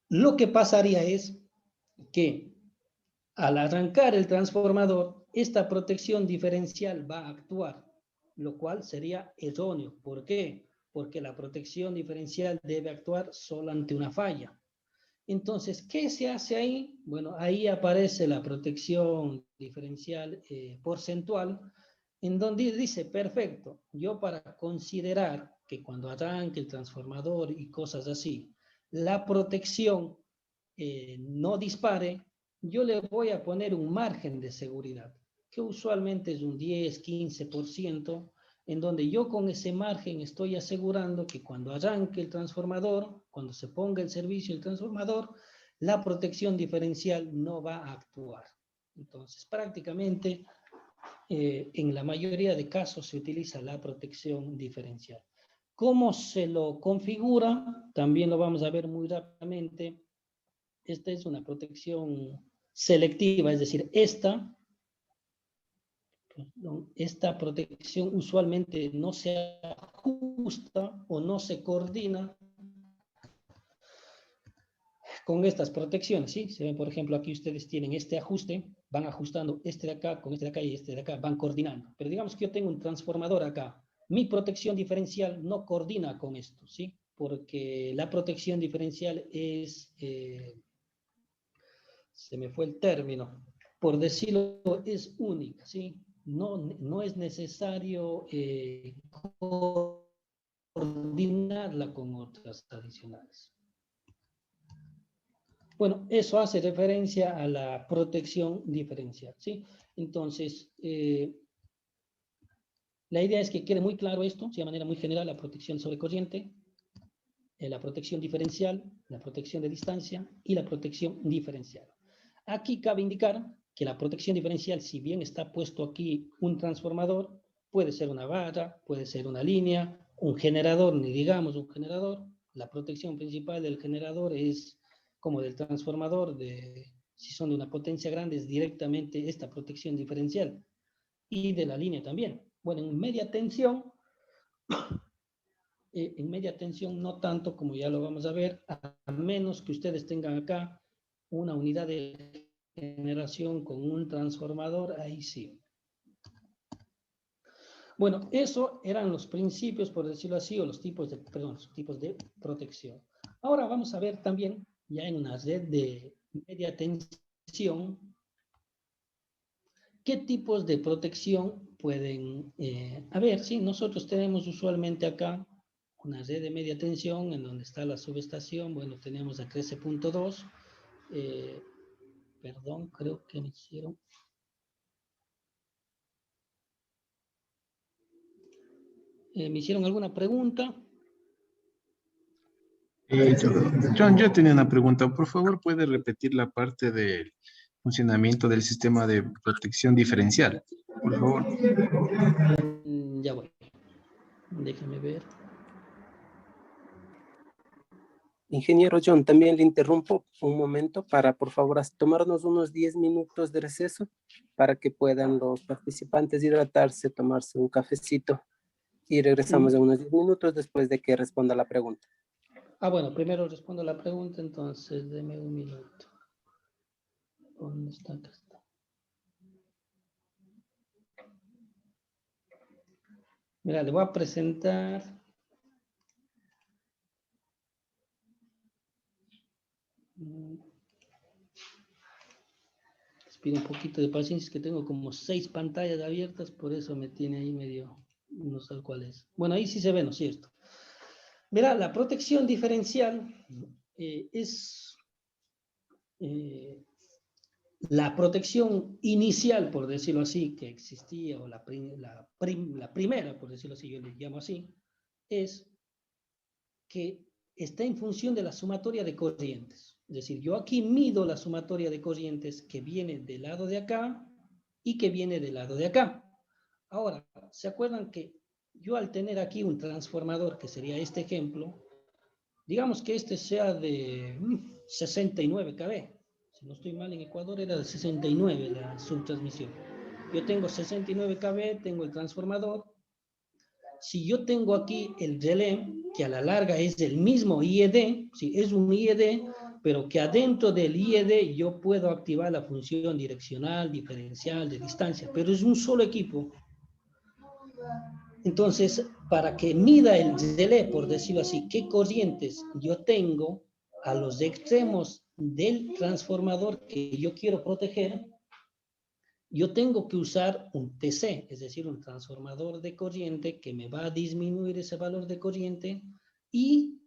lo que pasaría es que al arrancar el transformador, esta protección diferencial va a actuar, lo cual sería erróneo. ¿Por qué? Porque la protección diferencial debe actuar solo ante una falla. Entonces, ¿qué se hace ahí? Bueno, ahí aparece la protección diferencial porcentual, en donde dice, perfecto, yo para considerar que cuando arranque el transformador y cosas así, la protección no dispare, yo le voy a poner un margen de seguridad, que usualmente es un 10, 15%, en donde yo con ese margen estoy asegurando que cuando arranque el transformador, cuando se ponga en servicio el transformador, la protección diferencial no va a actuar. Entonces, prácticamente, en la mayoría de casos se utiliza la protección diferencial. ¿Cómo se lo configura? También lo vamos a ver muy rápidamente. Esta es una protección selectiva, es decir, esta protección usualmente no se ajusta o no se coordina con estas protecciones, ¿sí? Se ven, por ejemplo, aquí ustedes tienen este ajuste, van ajustando este de acá con este de acá y este de acá, van coordinando. Pero digamos que yo tengo un transformador acá, mi protección diferencial no coordina con esto, ¿sí? Porque la protección diferencial es, se me fue el término, por decirlo, es única, ¿sí? No es necesario coordinarla con otras adicionales. Bueno, eso hace referencia a la protección diferencial, ¿sí? Entonces, la idea es que quede muy claro esto, ¿sí? De manera muy general, la protección sobre corriente, la protección diferencial, la protección de distancia y la protección diferencial. Aquí cabe indicar que la protección diferencial, si bien está puesto aquí un transformador, puede ser una barra, puede ser una línea, un generador, ni digamos un generador. La protección principal del generador es como del transformador, si son de una potencia grande, es directamente esta protección diferencial. Y de la línea también. Bueno, en media tensión no tanto, como ya lo vamos a ver, a menos que ustedes tengan acá una unidad de generación con un transformador, ahí sí. Bueno, eso eran los principios, por decirlo así, o los tipos de protección. Ahora vamos a ver también, ya en una red de media tensión, qué tipos de protección pueden haber. ¿Sí? Nosotros tenemos usualmente acá una red de media tensión en donde está la subestación. Bueno, tenemos a 13.2. Perdón, creo que me hicieron... ¿Me hicieron alguna pregunta? John, yo tenía una pregunta. Por favor, ¿puede repetir la parte del funcionamiento del sistema de protección diferencial? Por favor. Ya voy. Déjame ver. Ingeniero John, también le interrumpo un momento para, por favor, tomarnos unos 10 minutos de receso para que puedan los participantes hidratarse, tomarse un cafecito y regresamos en unos 10 minutos después de que responda la pregunta. Bueno, primero respondo la pregunta, entonces deme un minuto. ¿Dónde está? Acá está. Mira, le voy a presentar. Les pido un poquito de paciencia, es que tengo como 6 pantallas abiertas, por eso me tiene ahí medio, no sé cuál es. Bueno, ahí sí se ve, ¿no es cierto? Mira, la protección diferencial es la protección inicial, por decirlo así, que existía, o la primera, por decirlo así, yo le llamo así, es que está en función de la sumatoria de corrientes. Es decir, yo aquí mido la sumatoria de corrientes que viene del lado de acá y que viene del lado de acá. Ahora, ¿se acuerdan que yo al tener aquí un transformador, que sería este ejemplo, digamos que este sea de 69 kV. Si no estoy mal, en Ecuador era de 69 la subtransmisión. Yo tengo 69 kV, tengo el transformador. Si yo tengo aquí el relé, que a la larga es el mismo IED, sí, es un IED, pero que adentro del IED yo puedo activar la función direccional, diferencial, de distancia, pero es un solo equipo. Entonces, para que mida el relé, por decirlo así, qué corrientes yo tengo a los extremos del transformador que yo quiero proteger, yo tengo que usar un TC, es decir, un transformador de corriente que me va a disminuir ese valor de corriente y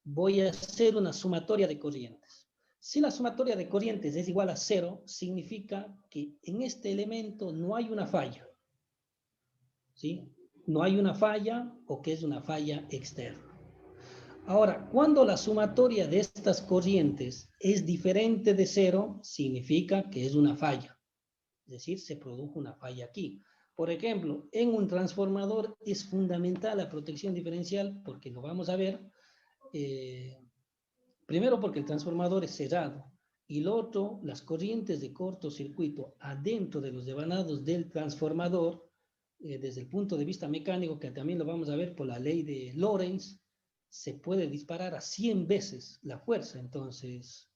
voy a hacer una sumatoria de corrientes. Si la sumatoria de corrientes es igual a 0, significa que en este elemento no hay una falla. ¿Sí? No hay una falla o que es una falla externa. Ahora, cuando la sumatoria de estas corrientes es diferente de 0, significa que es una falla. Es decir, se produjo una falla aquí. Por ejemplo, en un transformador es fundamental la protección diferencial, porque lo vamos a ver. Primero porque el transformador es cerrado. Y lo otro, las corrientes de cortocircuito adentro de los devanados del transformador, desde el punto de vista mecánico, que también lo vamos a ver por la ley de Lorentz, se puede disparar a 100 veces la fuerza. Entonces,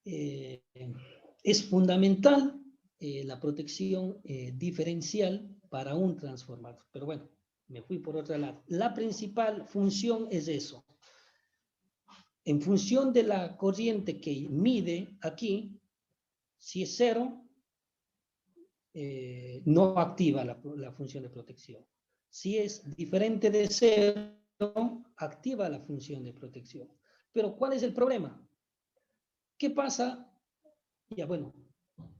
es fundamental la protección diferencial para un transformador. Pero bueno, me fui por otro lado. La principal función es eso. En función de la corriente que mide aquí, si es 0, no activa la función de protección. Si es diferente de 0, activa la función de protección. Pero ¿cuál es el problema? ¿Qué pasa? Ya bueno,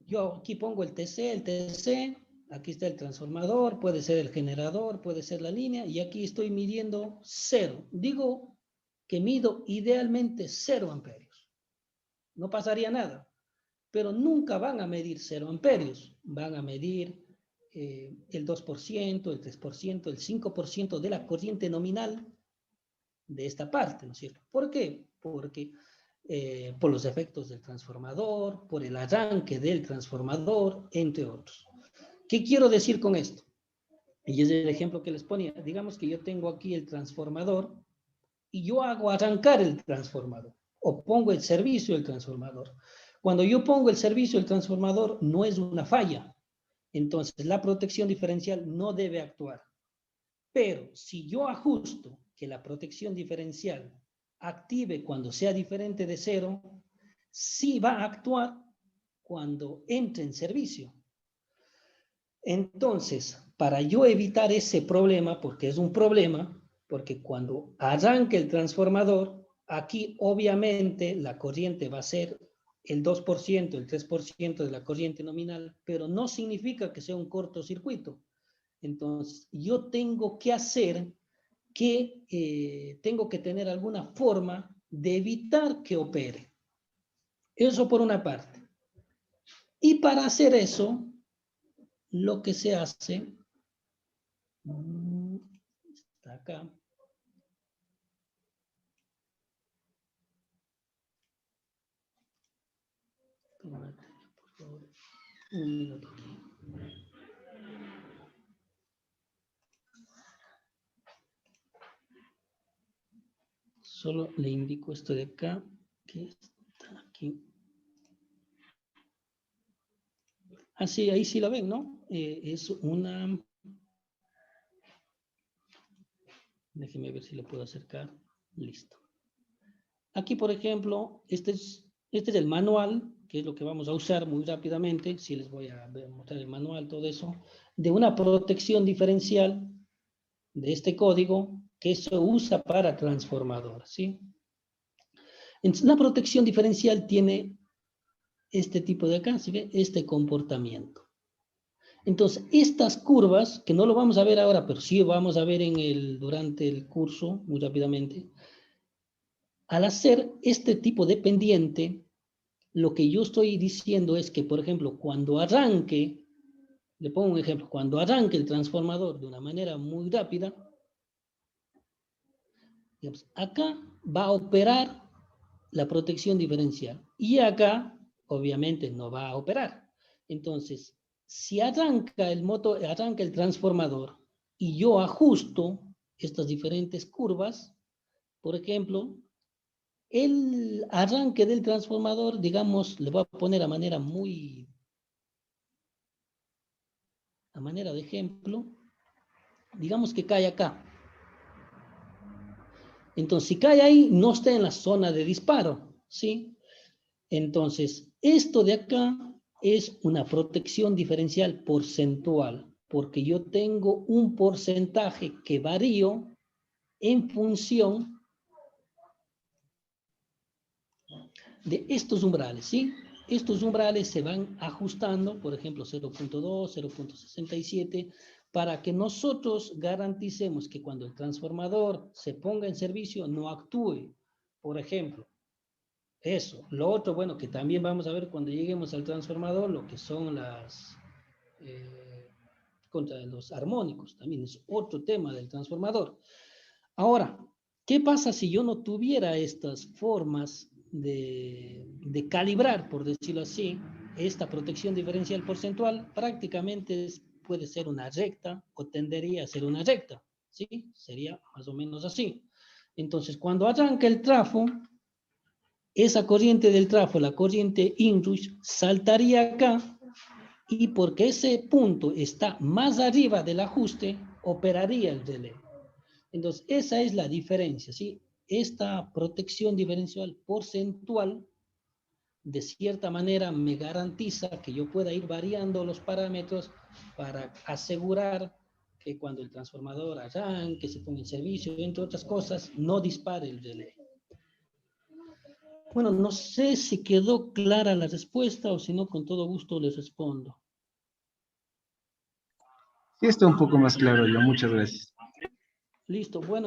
yo aquí pongo el TC, aquí está el transformador, puede ser el generador, puede ser la línea, y aquí estoy midiendo 0. Digo que mido idealmente 0 amperios. No pasaría nada. Pero nunca van a medir 0 amperios, van a medir el 2%, el 3%, el 5% de la corriente nominal de esta parte, ¿no es cierto? ¿Por qué? Porque por los efectos del transformador, por el arranque del transformador, entre otros. ¿Qué quiero decir con esto? Y es el ejemplo que les ponía. Digamos que yo tengo aquí el transformador y yo hago arrancar el transformador o pongo el servicio del transformador. Cuando yo pongo el servicio del transformador, no es una falla. Entonces, la protección diferencial no debe actuar. Pero si yo ajusto que la protección diferencial active cuando sea diferente de 0, sí va a actuar cuando entre en servicio. Entonces, para yo evitar ese problema, porque es un problema, porque cuando arranque el transformador, aquí obviamente la corriente va a ser el 2%, el 3% de la corriente nominal, pero no significa que sea un cortocircuito. Entonces, yo tengo que hacer que, tengo que tener alguna forma de evitar que opere. Eso por una parte. Y para hacer eso, lo que se hace, está acá, por favor, un minuto aquí. Solo le indico esto de acá, que está aquí. Ah, sí, ahí sí la ven, ¿no? Es una... Déjenme ver si lo puedo acercar. Listo. Aquí, por ejemplo, este es el manual, que es lo que vamos a usar muy rápidamente. Sí les voy a mostrar el manual, todo eso. De una protección diferencial de este código que se usa para transformador, ¿sí? Entonces, la protección diferencial tiene este tipo de acá, ¿se ve? Este comportamiento. Entonces, estas curvas, que no lo vamos a ver ahora, pero sí vamos a ver durante el curso, muy rápidamente, al hacer este tipo de pendiente, lo que yo estoy diciendo es que, por ejemplo, cuando arranque, le pongo un ejemplo, cuando arranque el transformador de una manera muy rápida, digamos, acá va a operar la protección diferencial y acá, obviamente, no va a operar. Entonces, si arranca arranca el transformador y yo ajusto estas diferentes curvas, por ejemplo, el arranque del transformador, digamos, le voy a poner a manera de ejemplo, digamos que cae acá. Entonces, si cae ahí, no está en la zona de disparo, ¿sí? Entonces, esto de acá es una protección diferencial porcentual, porque yo tengo un porcentaje que varío en función de estos umbrales, ¿sí? Estos umbrales se van ajustando, por ejemplo, 0.2, 0.67, para que nosotros garanticemos que cuando el transformador se ponga en servicio no actúe. Por ejemplo, eso. Lo otro, bueno, que también vamos a ver cuando lleguemos al transformador, lo que son contra los armónicos, también es otro tema del transformador. Ahora, ¿qué pasa si yo no tuviera estas formas de calibrar, por decirlo así, esta protección diferencial porcentual? Prácticamente puede ser una recta o tendería a ser una recta, ¿sí? Sería más o menos así. Entonces, cuando arranca el trafo, esa corriente del trafo, la corriente inrush, saltaría acá y porque ese punto está más arriba del ajuste, operaría el relé. Entonces, esa es la diferencia, ¿sí? Esta protección diferencial porcentual, de cierta manera, me garantiza que yo pueda ir variando los parámetros para asegurar que cuando el transformador arranque, se ponga en servicio, entre otras cosas, no dispare el relé. Bueno, no sé si quedó clara la respuesta o si no, con todo gusto les respondo. Sí, está un poco más claro yo. Muchas gracias. Listo, bueno.